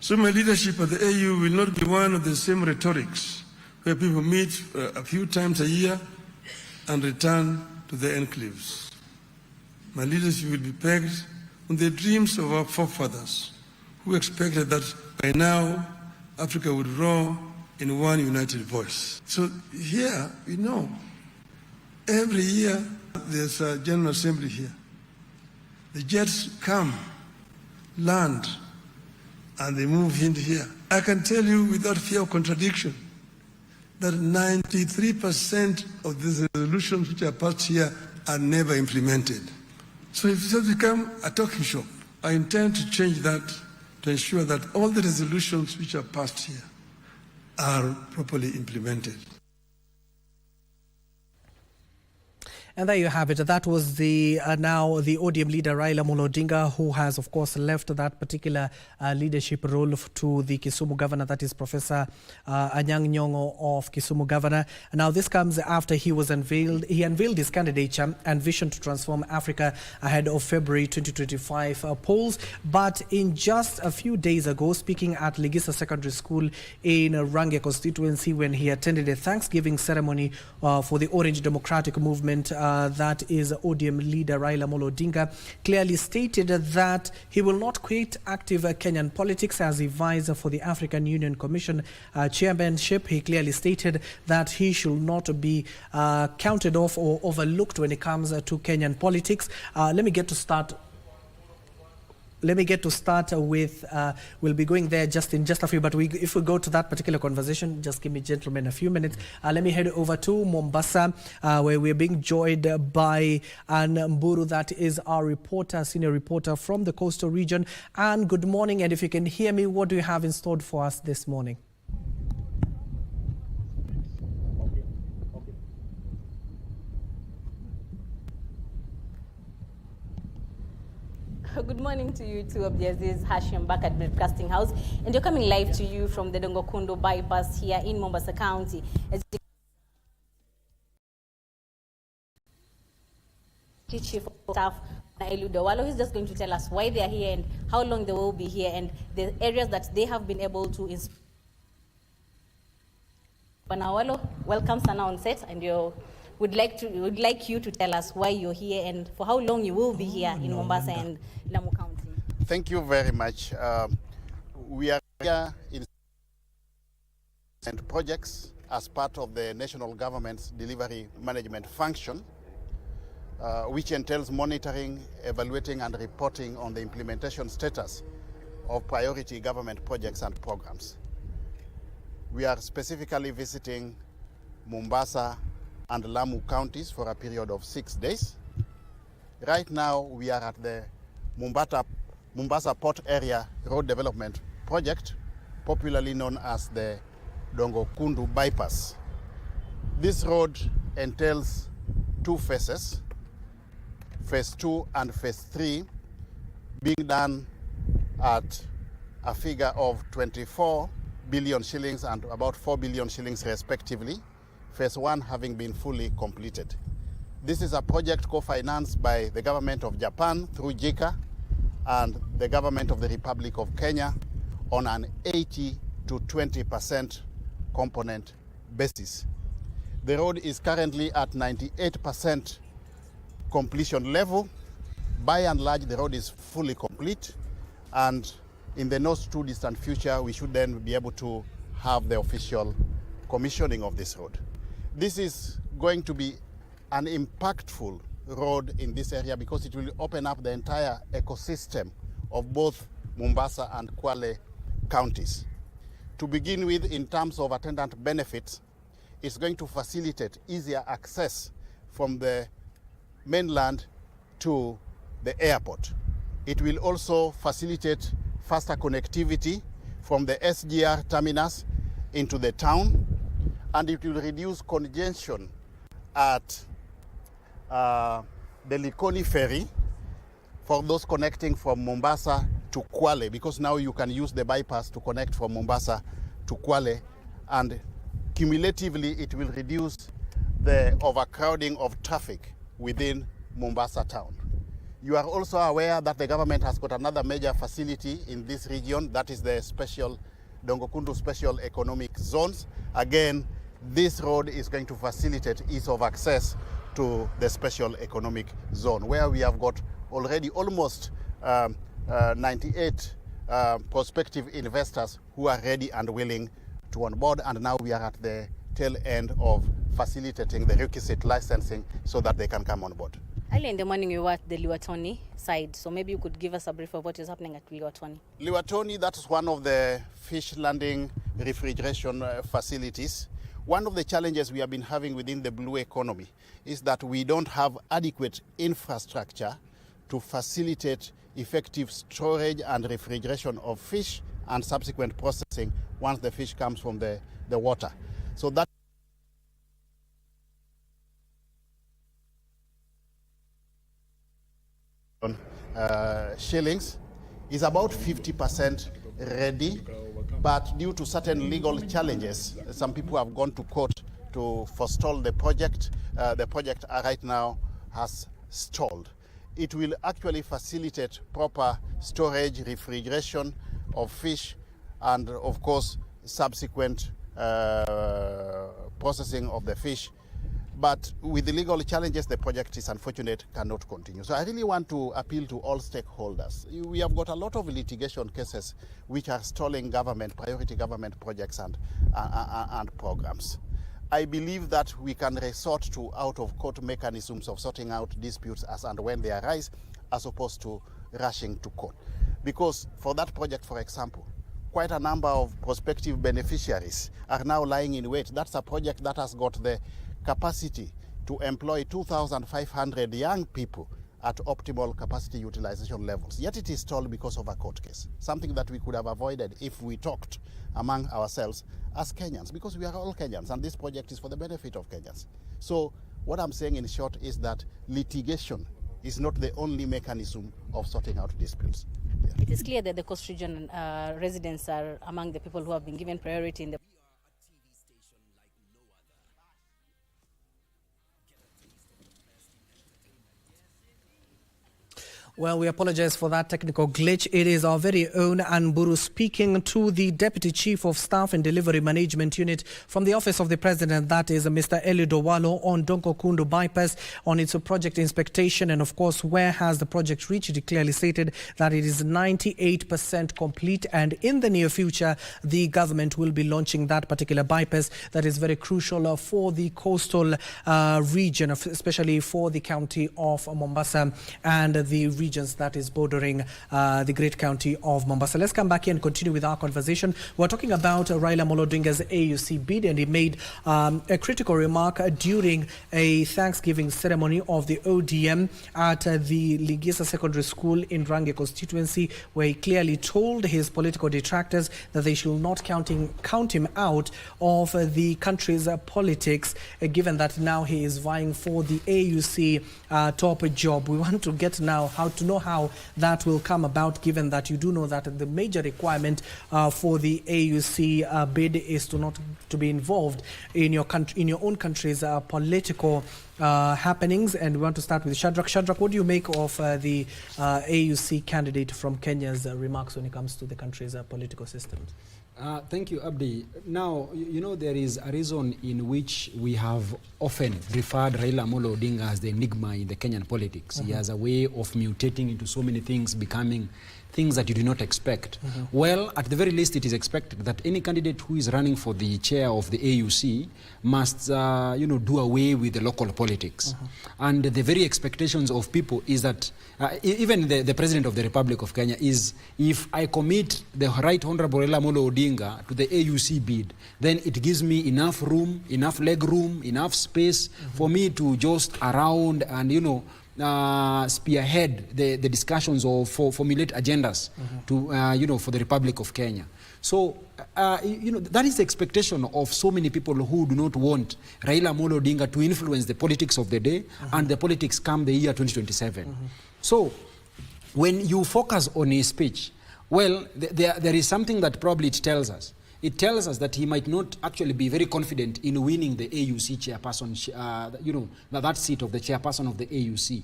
So my leadership at the AU will not be one of the same rhetorics where people meet a few times a year and return to their enclaves. My leadership will be pegged on the dreams of our forefathers who expected that by now Africa would roar in one united voice. So here we know every year there's a General Assembly here. The jets come, land, and they move into here. I can tell you without fear of contradiction that 93% of the resolutions which are passed here are never implemented. So if it has become a talking shop, I intend to change that to ensure that all the resolutions which are passed here are properly implemented. And there you have it. That was the now the ODM leader Raila Amolo Odinga, who has, of course, left that particular leadership role to the Kisumu governor, that is Professor Anyang' Nyong'o of Kisumu governor. Now, this comes after he unveiled his candidature and vision to transform Africa ahead of February 2025 polls. But in just a few days ago, speaking at Ligisa Secondary School in Range constituency, when he attended a Thanksgiving ceremony for the Orange Democratic Movement, that is ODM leader Raila Amolo Odinga, clearly stated that he will not quit active Kenyan politics as he vies for the African Union Commission chairmanship. He clearly stated that he should not be counted off or overlooked when it comes to Kenyan politics. Let me get to start with, we'll be going there in just a few, but if we go to that particular conversation, just give me, gentlemen, a few minutes. Let me head over to Mombasa, where we're being joined by Ann Mburu, that is our reporter, senior reporter from the coastal region. Ann, good morning, and if you can hear me, what do you have in store for us this morning? Good morning to you too, Abdiaziz, Hashim, back at Broadcasting House, and you're coming live to you from the Dongokundo bypass here in Mombasa County. As the Chief of Staff Eludowalo is just going to tell us why they are here and how long they will be here and the areas that they have been able to inspire. Banawalo, welcome Sana on set, and would like you to tell us why you're here and for how long you will be here in Mombasa and Lamu County. Thank you very much. We are here in projects as part of the national government's delivery management function, which entails monitoring, evaluating, and reporting on the implementation status of priority government projects and programs. We are specifically visiting Mombasa and Lamu counties for a period of 6 days. Right now, we are at the Mombasa Port Area Road Development Project, popularly known as the Dongo Kundu Bypass. This road entails 2 phases, phase 2 and phase 3, being done at a figure of 24 billion shillings and about 4 billion shillings respectively, phase 1 having been fully completed. This is a project co-financed by the government of Japan through JICA and the government of the Republic of Kenya on an 80 to 20% component basis. The road is currently at 98% completion level. By and large, the road is fully complete, and in the not too distant future, we should then be able to have the official commissioning of this road. This is going to be an impactful road in this area because it will open up the entire ecosystem of both Mombasa and Kwale counties. To begin with, in terms of attendant benefits, it's going to facilitate easier access from the mainland to the airport. It will also facilitate faster connectivity from the SGR terminus into the town, and it will reduce congestion at the Likoni ferry for those connecting from Mombasa to Kwale, because now you can use the bypass to connect from Mombasa to Kwale, and cumulatively it will reduce the overcrowding of traffic within Mombasa town. You are also aware that the government has got another major facility in this region, that is the Dongo Kundu Special Economic Zones. Again, this road is going to facilitate ease of access to the Special Economic Zone, where we have got already almost 98 prospective investors who are ready and willing to onboard, and now we are at the tail end of facilitating the requisite licensing so that they can come on board. Early in the morning, we were at the Liwatoni side, so maybe you could give us a brief of what is happening at Liwatoni. Liwatoni, that's one of the fish landing refrigeration facilities. One of the challenges we have been having within the blue economy is that we don't have adequate infrastructure to facilitate effective storage and refrigeration of fish and subsequent processing once the fish comes from the water. So that shillings is about 50% ready, but due to certain legal challenges, some people have gone to court to forestall the project. The project right now has stalled. It will actually facilitate proper storage, refrigeration of fish, and of course subsequent processing of the fish. But with the legal challenges, the project is unfortunate, cannot continue. So I really want to appeal to all stakeholders. We have got a lot of litigation cases which are stalling government, priority government projects and programs. I believe that we can resort to out-of-court mechanisms of sorting out disputes as and when they arise, as opposed to rushing to court. Because for that project, for example, quite a number of prospective beneficiaries are now lying in wait. That's a project that has got the capacity to employ 2,500 young people at optimal capacity utilization levels. Yet it is stalled because of a court case, something that we could have avoided if we talked among ourselves as Kenyans, because we are all Kenyans and this project is for the benefit of Kenyans. So what I'm saying in short is that litigation is not the only mechanism of sorting out disputes. Yeah. It is clear that the Coast Region residents are among the people who have been given priority in the Well, we apologize for that technical glitch. It is our very own Anburu speaking to the Deputy Chief of Staff and Delivery Management Unit from the Office of the President, that is Mr. Eli Dowalo, on Dongo Kundu Bypass, on its project inspection, and of course, where has the project reached? It clearly stated that it is 98% complete, and in the near future, the government will be launching that particular bypass that is very crucial for the coastal region, especially for the county of Mombasa and the region regions that is bordering the great county of Mombasa. Let's come back here and continue with our conversation. We're talking about Raila Amolo Odinga's AUC bid, and he made a critical remark during a Thanksgiving ceremony of the ODM at the Ligisa Secondary School in Rangi constituency, where he clearly told his political detractors that they should not count him out of the country's politics, given that now he is vying for the AUC top job. We want to get now how that will come about, given that you do know that the major requirement for the AUC bid is to be involved in your own country's political happenings. And we want to start with Shadrach. Shadrach, what do you make of the AUC candidate from Kenya's remarks when it comes to the country's political system? Thank you, Abdi. Now, you know, there is a reason in which we have often referred Raila Amolo Odinga as the enigma in the Kenyan politics. He has a way of mutating into so many things, becoming things that you do not expect. Well, at the very least, it is expected that any candidate who is running for the chair of the AUC must, do away with the local politics. And the very expectations of people is that, even the President of the Republic of Kenya is, if I commit the Right Honorable Raila Amolo Odinga to the AUC bid, then it gives me enough room, enough leg room, enough space for me to just around and, spearhead the discussions or formulate agendas to, for the Republic of Kenya. So, that is the expectation of so many people who do not want Raila Amolo Odinga to influence the politics of the day and the politics come the year 2027. So, when you focus on his speech, well, there is something that probably it tells us. It tells us that he might not actually be very confident in winning the AUC chairperson, that seat of the chairperson of the AUC.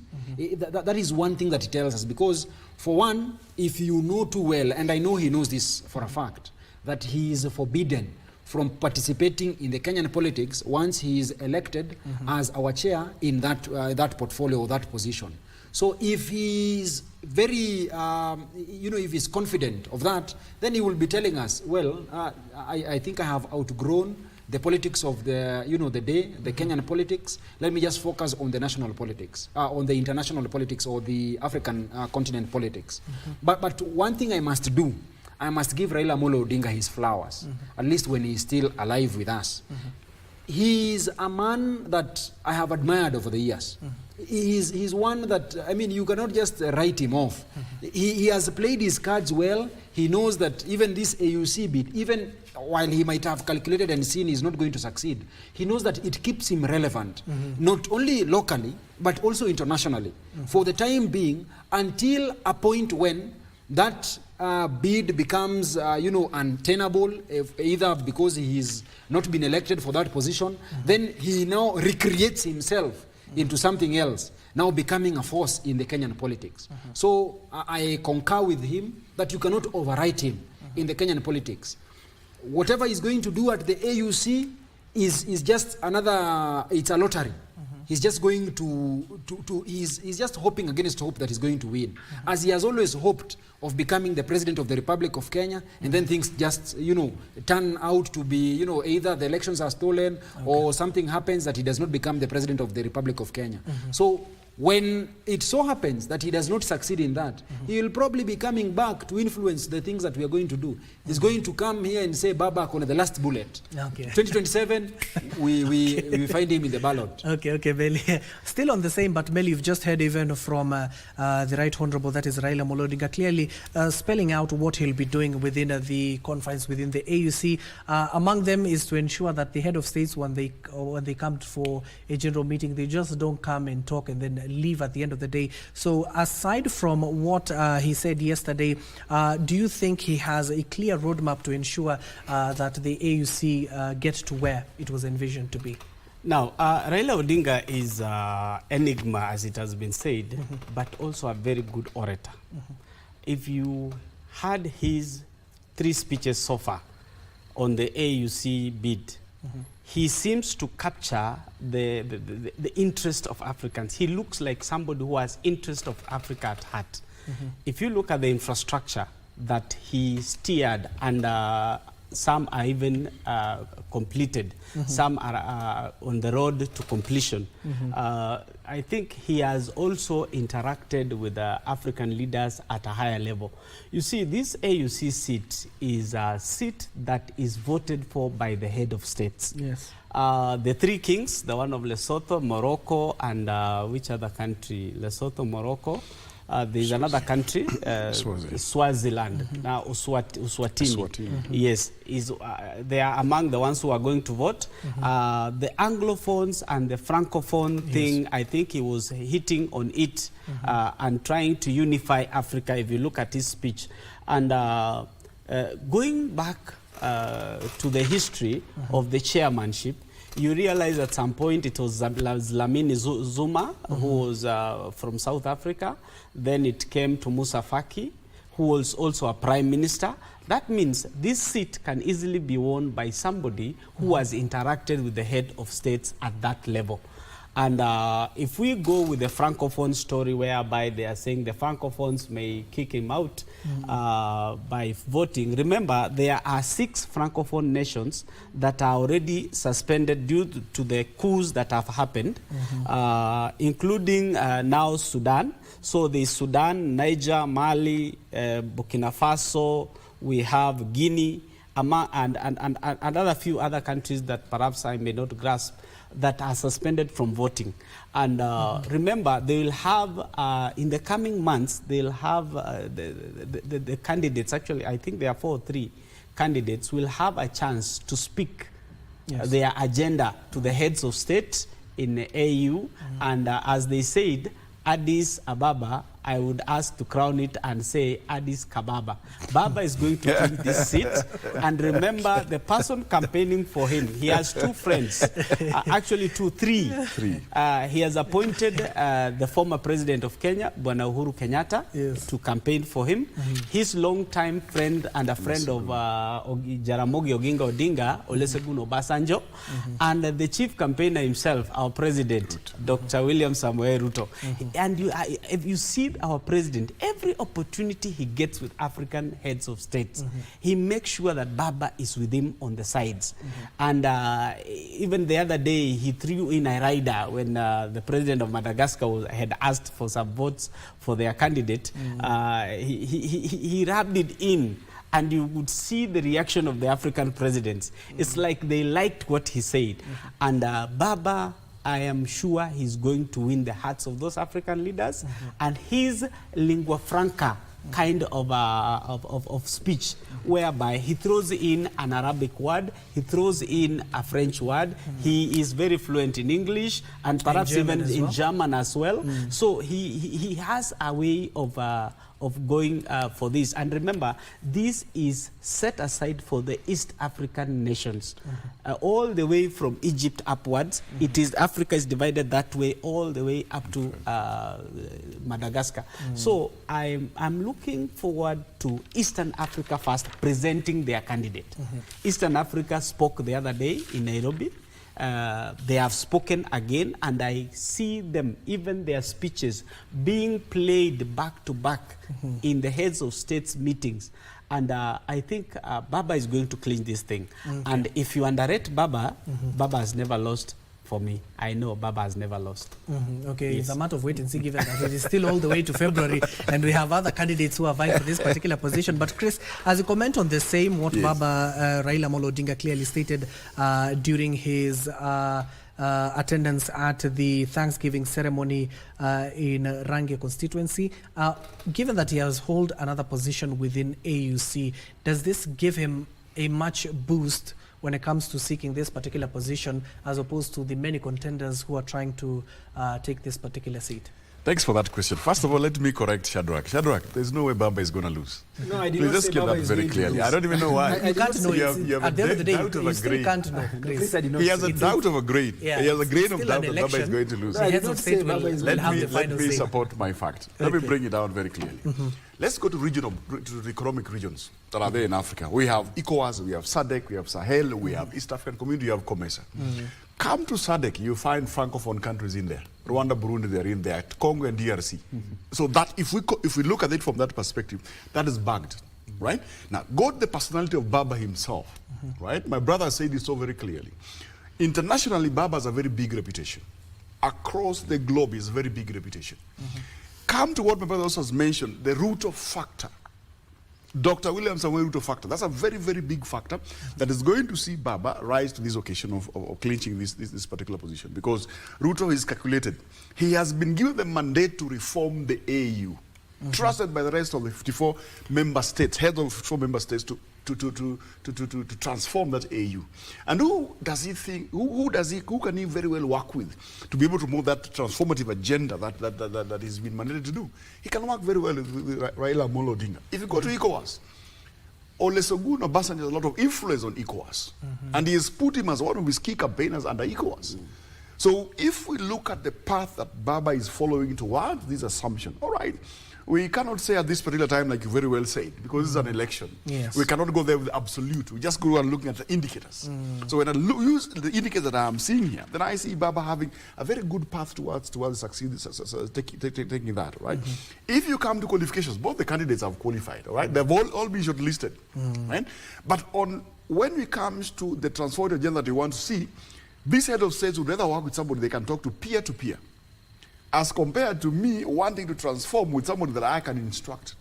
That is one thing that it tells us, because for one, if you know too well, and I know he knows this for a fact, that he is forbidden from participating in the Kenyan politics once he is elected as our chair in that portfolio or that position. So if he's very, if he's confident of that, then he will be telling us, well, I think I have outgrown the politics of the, the day, the Kenyan politics. Let me just focus on the national politics, on the international politics or the African continent politics. But one thing I must do, I must give Raila Amolo Odinga his flowers, at least when he's still alive with us. He's a man that I have admired over the years. He's one that, you cannot just write him off. He has played his cards well. He knows that even this AUC bid, even while he might have calculated and seen he's not going to succeed, he knows that it keeps him relevant, not only locally, but also internationally, for the time being, until a point when that bid becomes, untenable, either because he's not been elected for that position, then he now recreates himself into something else, now becoming a force in the Kenyan politics. So I concur with him that you cannot overwrite him in the Kenyan politics. Whatever he's going to do at the AUC is just another, it's a lottery. He's just going he's just hoping against hope that he's going to win. As he has always hoped of becoming the president of the Republic of Kenya, and then things just, turn out to be, either the elections are stolen or something happens that he does not become the president of the Republic of Kenya. So when it so happens that he does not succeed in that, he will probably be coming back to influence the things that we are going to do. He's going to come here and say, Baba, on the last bullet. 2027, we find him in the ballot. Okay, Meli. Still on the same, but Meli, you've just heard even from the Right Honorable, that is Raila Amolo Odinga, clearly spelling out what he'll be doing within the confines within the AUC. Among them is to ensure that the head of states, when they come for a general meeting, they just don't come and talk and then leave at the end of the day. So aside from what he said yesterday, do you think he has a clear roadmap to ensure that the AUC gets to where it was envisioned to be? Now, Raila Odinga is enigma, as it has been said, but also a very good orator. If you had his 3 speeches so far on the AUC bid, he seems to capture the interest of Africans. He looks like somebody who has interest of Africa at heart. If you look at the infrastructure that he steered under some are even completed. Some are on the road to completion. I think he has also interacted with African leaders at a higher level. You see, this AUC seat is a seat that is voted for by the head of states. Yes. The three kings, the one of Lesotho, Morocco, and which other country? Lesotho, Morocco. There's another country, Swaziland, now Uswatini. Yes, they are among the ones who are going to vote. The Anglophones and the Francophone thing, I think he was hitting on it and trying to unify Africa, if you look at his speech. And going back to the history of the chairmanship, you realize at some point it was Dlamini Zuma, who was from South Africa. Then it came to Musa Faki, who was also a prime minister. That means this seat can easily be won by somebody who has interacted with the head of states at that level. And if we go with the Francophone story, whereby they are saying the Francophones may kick him out by voting, remember there are 6 Francophone nations that are already suspended due to the coups that have happened, including now Sudan. So there's Sudan, Niger, Mali, Burkina Faso, we have Guinea, and another few other countries that perhaps I may not grasp, that are suspended from voting. And remember, they will have, in the coming months, they'll have the candidates, actually, I think there are 4 or 3 candidates, will have a chance to speak their agenda to the heads of state in the AU. And as they said, Addis Ababa, I would ask to crown it and say Addis Kababa. Baba is going to take this seat. And remember, the person campaigning for him, he has 2 friends, actually 3. He has appointed the former president of Kenya, Bwana Uhuru Kenyatta, to campaign for him. His longtime friend and a friend of Jaramogi Oginga Odinga, Olusegun Obasanjo, and the chief campaigner himself, our president, Dr. William Samoei Ruto. And if you see our president, every opportunity he gets with African heads of states, he makes sure that Baba is with him on the sides. And even the other day, he threw in a rider when the president of Madagascar had asked for some votes for their candidate. He rubbed it in, and you would see the reaction of the African presidents. It's like they liked what he said. And Baba, I am sure he's going to win the hearts of those African leaders, and his lingua franca kind of speech, whereby he throws in an Arabic word, he throws in a French word, he is very fluent in English, and perhaps even in German as well. So he has a way of going for this. And remember, this is set aside for the East African nations. All the way from Egypt upwards, it is, Africa is divided that way all the way up to Madagascar. So I'm looking forward to Eastern Africa first presenting their candidate. Eastern Africa spoke the other day in Nairobi. They have spoken again, and I see them, even their speeches, being played back to back in the heads of states meetings. And I think Baba is going to clinch this thing. And if you underrate Baba, Baba has never lost. For me, I know Baba has never lost. Okay, it's a matter of wait and see, given that it is still all the way to February, and we have other candidates who are vying for this particular position. But Chris, as a comment on the same, what Baba Raila Amolo Odinga clearly stated during his attendance at the Thanksgiving ceremony in Range constituency, given that he has held another position within AUC, does this give him a much boost when it comes to seeking this particular position, as opposed to the many contenders who are trying to take this particular seat? Thanks for that question. First of all, let me correct Shadrach. Shadrach, there's no way Baba is going to lose. No, I did Please not just say get Baba that is very going to clearly. lose. I don't even know why. You can't know. You have at the end of the day, doubt of you a still grain. can't know. Chris. He has a doubt of a grain. Yeah, he has a grain of still doubt an that Baba is going to lose. The heads of state will have the final Let me say. support my fact. Let me bring it out very clearly. Let's go to the economic regions that are there in Africa. We have ECOWAS, we have SADC, we have Sahel, we have East African Community, we have Kcse. Come to SADC, you find Francophone countries in there. Rwanda, Burundi, they're in there. Congo and DRC. So that, if we look at it from that perspective, that is bagged. right? Now, got the personality of Baba himself, right? My brother said it so very clearly. Internationally, Baba has a very big reputation. Across the globe, is a very big reputation. Come to what my brother also has mentioned, the root of factor. Dr. William Samuel root of factor. That's a very, very big factor that is going to see Baba rise to this occasion of clinching this particular position, because Ruto is calculated. He has been given the mandate to reform the AU, trusted by the rest of the 54 member states, heads of 54 member states to transform that AU. And who does he think, who can he very well work with to be able to move that transformative agenda that he's been mandated to do? He can work very well with Raila Amolo Odinga. If you go to ECOWAS, Olusegun Obasanjo has a lot of influence on ECOWAS. And he has put him as one of his key campaigners under ECOWAS. So if we look at the path that Baba is following towards this assumption, all right, we cannot say at this particular time, like you very well said, because this is an election. Yes. We cannot go there with absolute. We just go and looking at the indicators. So when I use the indicators that I am seeing here, then I see Baba having a very good path towards succeeding, taking that, right? If you come to qualifications, both the candidates have qualified, all right? They've all been shortlisted, right? But when it comes to the transformative agenda that you want to see, this head of states would rather work with somebody they can talk to peer, as compared to me wanting to transform with somebody that I can instruct.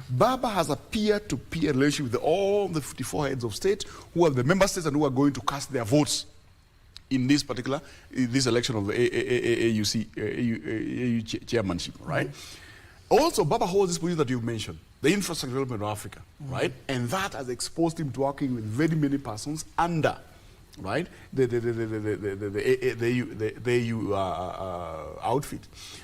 Baba has a peer-to-peer relationship with all the 54 heads of state who are the member states and who are going to cast their votes in this particular, this election of the AU chairmanship, right? Also, Baba holds this position that you've mentioned, the infrastructure development of Africa, right? And that has exposed him to working with very many persons under, right, the AU outfit.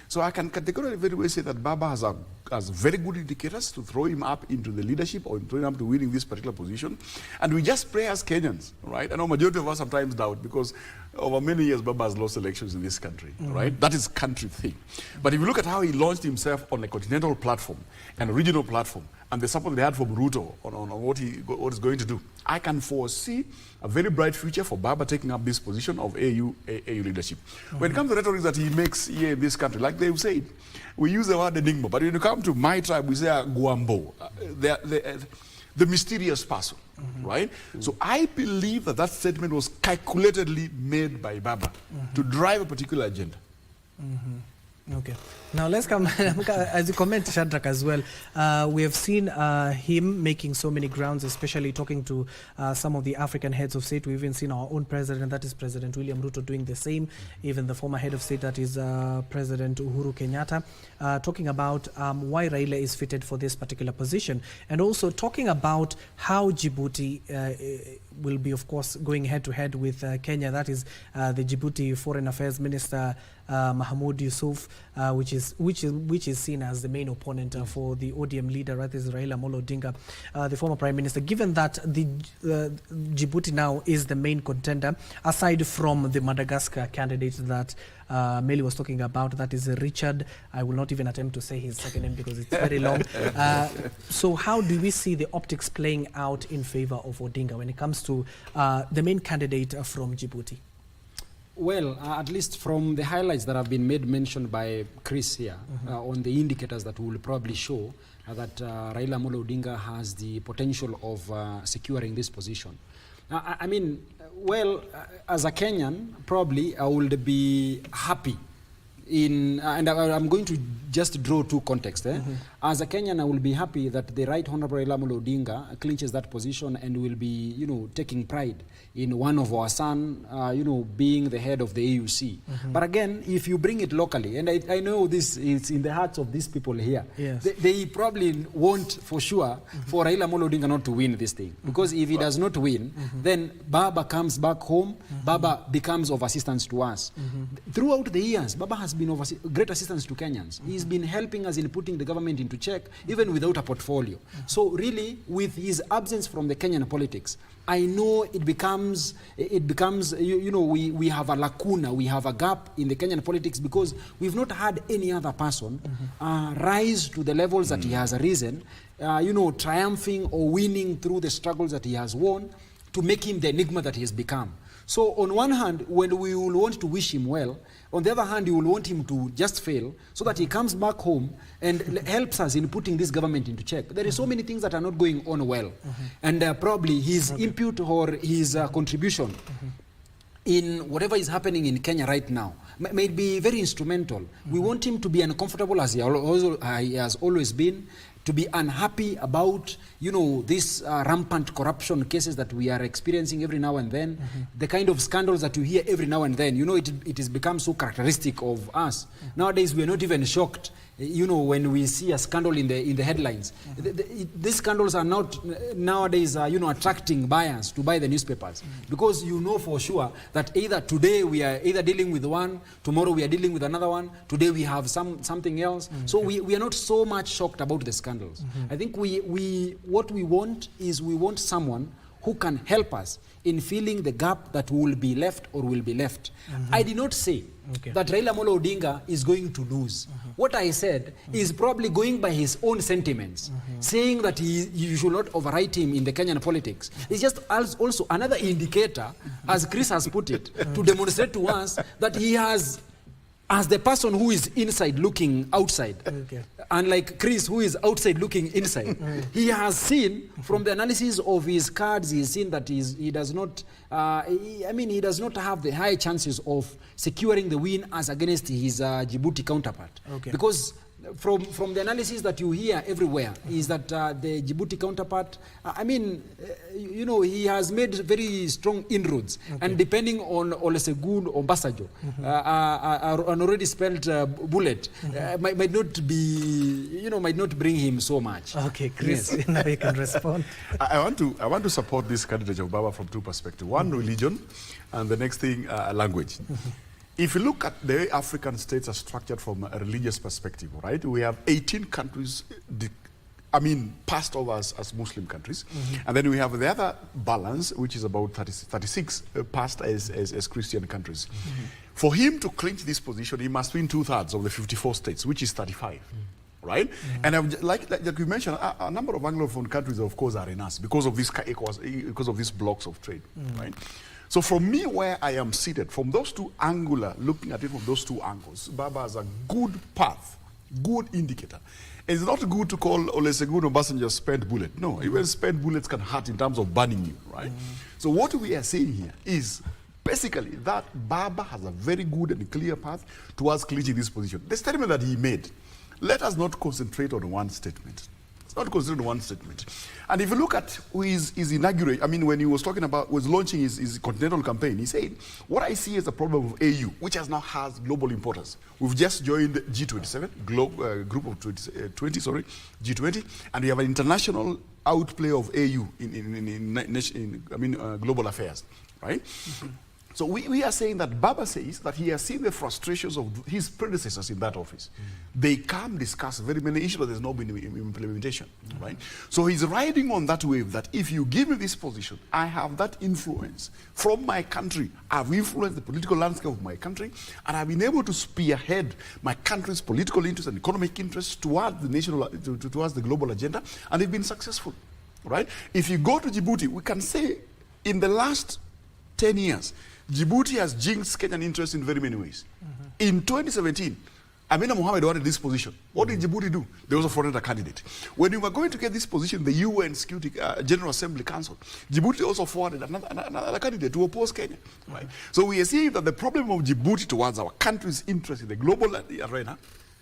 So I can categorically very well say that Baba has very good indicators to throw him up into the leadership or throw him up to winning this particular position. And we just pray as Kenyans, right? I know majority of us sometimes doubt, because over many years Baba has lost elections in this country, right? That is country thing. But if you look at how he launched himself on a continental platform and a regional platform, and the support they had from Ruto on what he's going to do, I can foresee a very bright future for Baba taking up this position of AU leadership. When it comes to rhetoric that he makes here in this country, like they've said, we use the word enigma, but when you come to my tribe, we say Guambo, the mysterious person, right? So I believe that statement was calculatedly made by Baba to drive a particular agenda. Okay. Now let's come, as you comment, Shadrach, as well. We have seen him making so many grounds, especially talking to some of the African heads of state. We've even seen our own president, that is President William Ruto, doing the same. Even the former head of state, that is President Uhuru Kenyatta, talking about why Raila is fitted for this particular position. And also talking about how Djibouti will be, of course, going head-to-head with Kenya. That is the Djibouti Foreign Affairs Minister, Mahmoud Yusuf, which is seen as the main opponent for the ODM leader, right? This is Raila Amolo Odinga, the former Prime Minister. Given that the Djibouti now is the main contender, aside from the Madagascar candidate that Meli was talking about, that is Richard. I will not even attempt to say his second name because it's very long. So how do we see the optics playing out in favor of Odinga when it comes to the main candidate from Djibouti? Well, at least from the highlights that have been made mention by Chris here, on the indicators that will probably show that Raila Amolo Odinga has the potential of securing this position. I mean, well, as a Kenyan, probably I would be happy in, and I'm going to just draw two contexts. As a Kenyan, I will be happy that the Right Honorable Raila Amolo Odinga clinches that position and will be, taking pride in one of our son, being the head of the AUC. But again, if you bring it locally, and I know this is in the hearts of these people here, yes, they probably want for sure for Raila Amolo Odinga not to win this thing. Because if he does not win, then Baba comes back home, Baba becomes of assistance to us. Throughout the years, Baba has been of great assistance to Kenyans. He's been helping us in putting the government into check, even without a portfolio. So really, with his absence from the Kenyan politics, I know it becomes we have a lacuna, we have a gap in the Kenyan politics because we've not had any other person rise to the levels that he has risen, triumphing or winning through the struggles that he has won to make him the enigma that he has become. So on one hand, when we will want to wish him well, on the other hand, you will want him to just fail so that he comes back home and helps us in putting this government into check. There is so many things that are not going on well. And probably his input or his contribution in whatever is happening in Kenya right now may be very instrumental. We want him to be uncomfortable as he has always been, to be unhappy about, you know, these rampant corruption cases that we are experiencing every now and then, the kind of scandals that you hear every now and then. You know, it has become so characteristic of us. Nowadays, we are not even shocked, you know, when we see a scandal in the headlines. These scandals are not nowadays, you know, attracting buyers to buy the newspapers, because you know for sure that either today we are either dealing with one, tomorrow we are dealing with another one, today we have something else. So we are not so much shocked about the scandals. I think what we want is we want someone who can help us in filling the gap that will be left or will be left. I did not say that Raila Amolo Odinga is going to lose. What I said is probably going by his own sentiments, saying that you should not overwrite him in the Kenyan politics. It's just also another indicator, as Chris has put it, to demonstrate to us that he has, as the person who is inside looking outside, unlike Chris who is outside looking inside, he has seen from the analysis of his cards, he's seen that he does not, he does not have the high chances of securing the win as against his Djibouti counterpart. Because from the analysis that you hear everywhere is that the Djibouti counterpart, you know, he has made very strong inroads, and depending on Olusegun Obasanjo, an already spelled bullet, might not be, you know, might not bring him so much. Okay, Chris, now you can respond. I want to support this candidate of Baba from two perspectives. One, religion, and the next thing, language. If you look at the way African states are structured from a religious perspective, right? We have 18 countries, passed over as Muslim countries. And then we have the other balance, which is about 36 passed as Christian countries. For him to clinch this position, he must win 2/3 of the 54 states, which is 35. Right? And like you mentioned, a number of Anglophone countries, of course, are in us because of these blocks of trade, right? So from me, where I am seated, from those two looking at it from those two angles, Baba has a good path, good indicator. It's not good to call Olusegun Obasanjo a spent bullet. No, even spent bullets can hurt in terms of burning you, right? So what we are saying here is basically that Baba has a very good and clear path towards clinching this position. The statement that he made, let us not concentrate on one statement. It's not considered one statement. And if you look at his inauguration, when he was launching his continental campaign, he said, what I see is a problem of AU, which has global importance. We've just joined G27, group of G20, and we have an international outplay of AU in global affairs, right? So we are saying that Baba says that he has seen the frustrations of his predecessors in that office. They come discuss very many issues, but there's no been implementation, right? So he's riding on that wave that if you give me this position, I have that influence from my country. I've influenced the political landscape of my country, and I've been able to spearhead my country's political interests and economic interests towards the global agenda, and they've been successful, right? If you go to Djibouti, we can say in the last 10 years, Djibouti has jinxed Kenyan interest in very many ways. In 2017, Amina Mohammed wanted this position. What did Djibouti do? They also founded a candidate. When we were going to get this position, the UN Security General Assembly Council, Djibouti also forwarded another candidate to oppose Kenya. Right? So we are seeing that the problem of Djibouti towards our country's interest in the global arena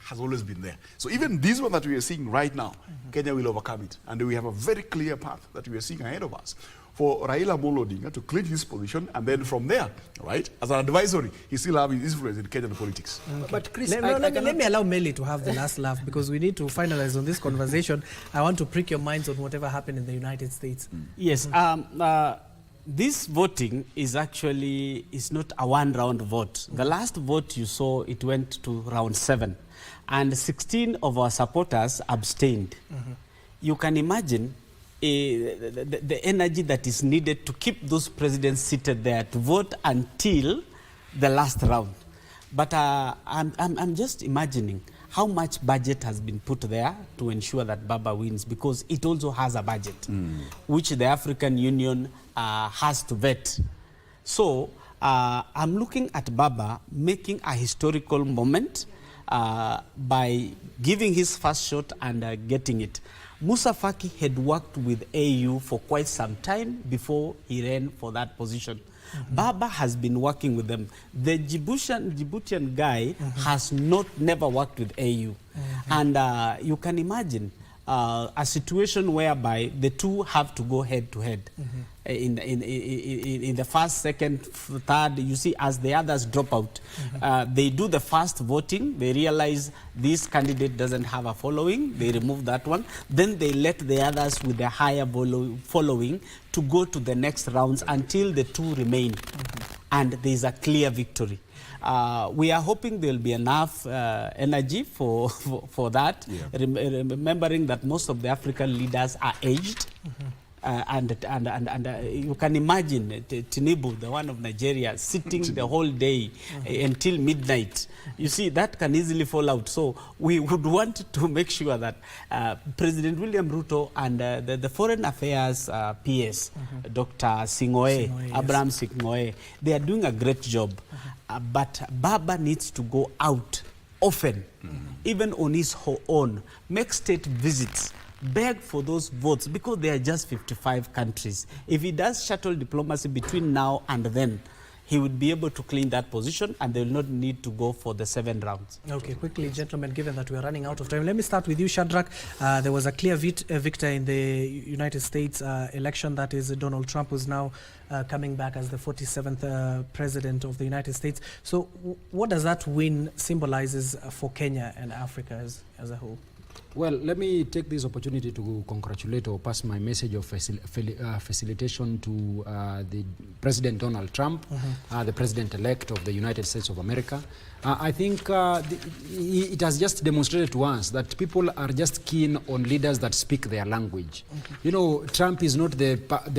has always been there. So even this one that we are seeing right now, Kenya will overcome it. And we have a very clear path that we are seeing ahead of us for Raila Amolo Odinga to clinch this position, and then from there, right, as an advisory, he still has his influence in Kenyan politics. But Chris, let me allow Melly to have the last laugh, because we need to finalize on this conversation. I want to prick your minds on whatever happened in the United States. Yes, this voting is not a one-round vote. The last vote you saw, it went to round 7, and 16 of our supporters abstained. You can imagine the energy that is needed to keep those presidents seated there to vote until the last round. But I'm just imagining how much budget has been put there to ensure that Baba wins, because it also has a budget, which the African Union has to vet. So I'm looking at Baba making a historical moment by giving his first shot and getting it. Musa Faki had worked with AU for quite some time before he ran for that position. Baba has been working with them. The Djiboutian guy has never worked with AU. And you can imagine a situation whereby the two have to go head to head. In the first, second, third, you see, as the others drop out, they do the first voting, they realize this candidate doesn't have a following, they remove that one, then they let the others with the higher following to go to the next rounds until the two remain, and there's a clear victory. We are hoping there will be enough energy for that, remembering that most of the African leaders are aged. And you can imagine Tinubu, the one of Nigeria, sitting the whole day until midnight. You see, that can easily fall out. So we would want to make sure that President William Ruto and the Foreign Affairs PS, Dr. Singoe, Abraham Singoe, they are doing a great job. But Baba needs to go out often, even on his own, make state visits, beg for those votes, because there are just 55 countries. If he does shuttle diplomacy between now and then, he would be able to clean that position and they will not need to go for the 7 rounds. Okay, quickly, gentlemen, given that we are running out of time, let me start with you, Shadrach. There was a clear victor in the United States election, that is Donald Trump, who's now coming back as the 47th president of the United States. So what does that win symbolizes for Kenya and Africa as a whole? Well, let me take this opportunity to congratulate or pass my message of facilitation to the President Donald Trump, the President-elect of the United States of America. I think it has just demonstrated to us that people are just keen on leaders that speak their language. You know, Trump is not the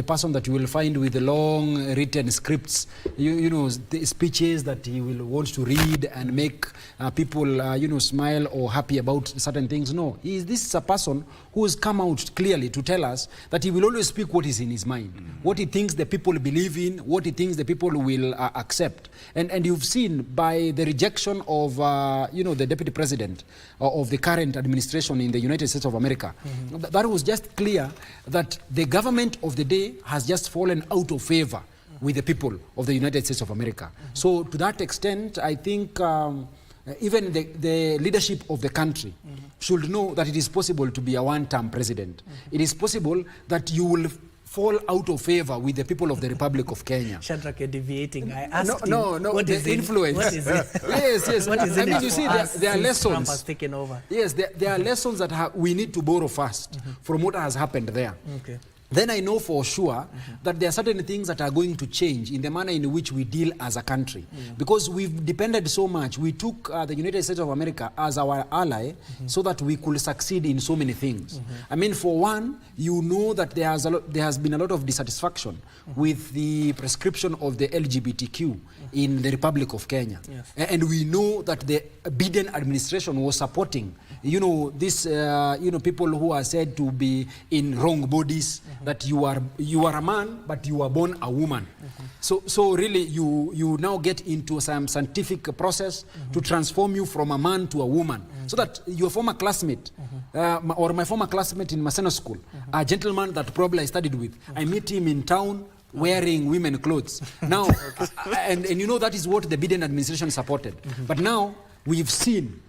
person that you will find with the long written scripts, you know, the speeches that he will want to read and make people, you know, smile or happy about certain things. No, this is a person who has come out clearly to tell us that he will always speak what is in his mind, what he thinks the people believe in, what he thinks the people will accept. And you've seen by the rejection of you know, the deputy president of the current administration in the United States of America, that was just clear that the government of the day has just fallen out of favor with the people of the United States of America. So to that extent, I think even the leadership of the country should know that it is possible to be a one-term president. It is possible that you will fall out of favor with the people of the Republic of Kenya. Shadrach, you're deviating. I asked no, what the is influence. What is it? Yes. What is I mean, you see, there are lessons. Trump has taken over. Yes, there are lessons that we need to borrow first from what has happened there. Okay. Then I know for sure that there are certain things that are going to change in the manner in which we deal as a country. Because we've depended so much. We took the United States of America as our ally so that we could succeed in so many things. I mean, for one, you know that there has been a lot of dissatisfaction with the prescription of the LGBTQ in the Republic of Kenya. Yes. And we know that the Biden administration was supporting, you know, this, you know, people who are said to be in wrong bodies, that you are a man, but you are born a woman. So really, you now get into some scientific process to transform you from a man to a woman, so that your former classmate, or my former classmate in Maseno School, a gentleman that probably I studied with, I meet him in town wearing women clothes. Now, and you know that is what the Biden administration supported. But now we've seen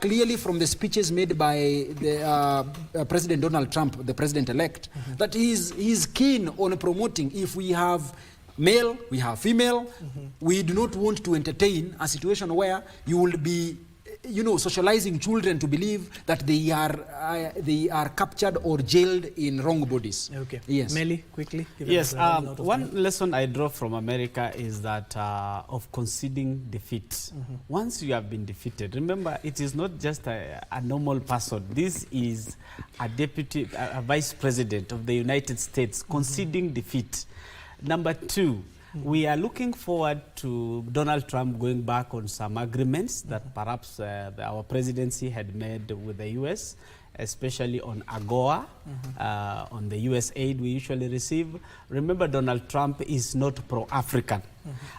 clearly from the speeches made by the President Donald Trump, the president-elect, that he's keen on promoting, if we have male, we have female, we do not want to entertain a situation where you will be, you know, socializing children to believe that they are captured or jailed in wrong bodies. Okay. Yes. Meli, quickly. Yes. One lesson I draw from America is that of conceding defeat. Once you have been defeated, remember, it is not just a normal person. This is a deputy, a vice president of the United States conceding defeat. Number two, we are looking forward to Donald Trump going back on some agreements that perhaps our presidency had made with the U.S. especially on AGOA, on the US aid we usually receive. Remember, Donald Trump is not pro-African.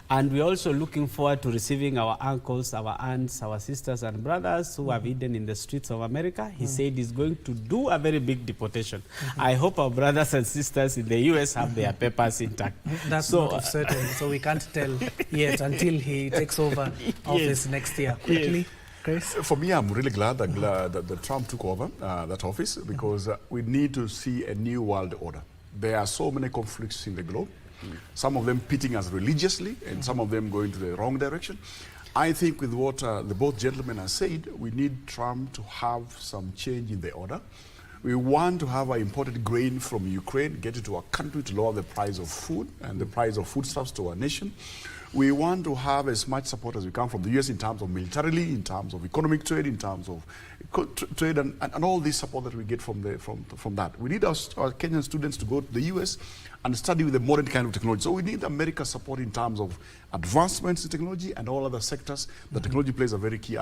And we're also looking forward to receiving our uncles, our aunts, our sisters and brothers who have hidden in the streets of America. He said he's going to do a very big deportation. I hope our brothers and sisters in the US have their papers intact. That's not certain, so we can't tell yet until he takes over office next year. Quickly, Chris? For me, I'm really glad that Trump took over that office, because we need to see a new world order. There are so many conflicts in the globe. Some of them pitting us religiously, and some of them going to the wrong direction. I think with what the both gentlemen have said, we need Trump to have some change in the order. We want to have our imported grain from Ukraine, get it to our country to lower the price of food and the price of foodstuffs to our nation. We want to have as much support as we can from the US in terms of militarily, in terms of economic trade, in terms of trade, and all this support that we get from that. We need our Kenyan students to go to the US and study with a modern kind of technology. So we need America's support in terms of advancements in technology and all other sectors that technology plays a very key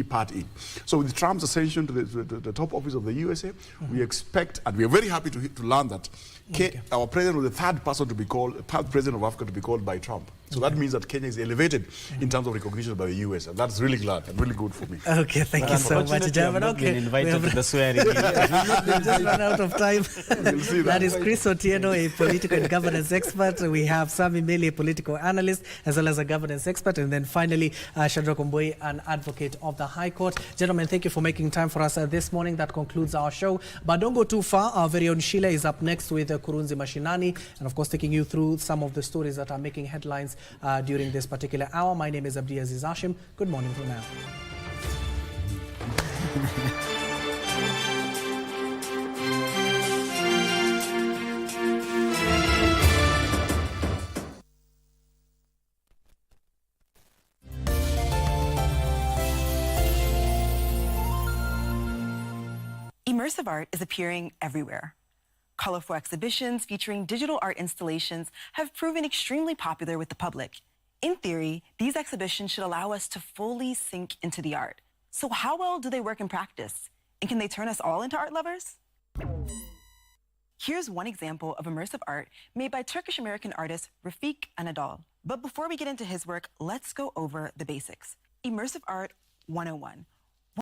part in. So with Trump's ascension to the top office of the USA, we expect, and we are very happy to learn that our president was the third person to be called, third president of Africa to be called by Trump. So that means that Kenya is eleveted in terms of recognition by the US, and that's really glad and really good for me. Okay, thank you so much, German. Okay, invited to the swearing. We just run out of time. That is Chris Otieno, a political and governance expert. We have Sami Meli, a political analyst, as well as a governance expert. And then finally, Shadrach Omboi, an advocate of the High Court. Gentlemen, thank you for making time for us this morning. That concludes our show. But don't go too far. Our very own Sheila is up next with Kurunzi Mashinani, and of course, taking you through some of the stories that are making headlines during this particular hour. My name is Abdiaziz Hashim. Good morning for now. Immersive art is appearing everywhere. Colorful exhibitions featuring digital art installations have proven extremely popular with the public. In theory, these exhibitions should allow us to fully sink into the art. So how well do they work in practice? And can they turn us all into art lovers? Here's one example of immersive art made by Turkish-American artist Rafik Anadol. But before we get into his work, let's go over the basics. Immersive Art 101.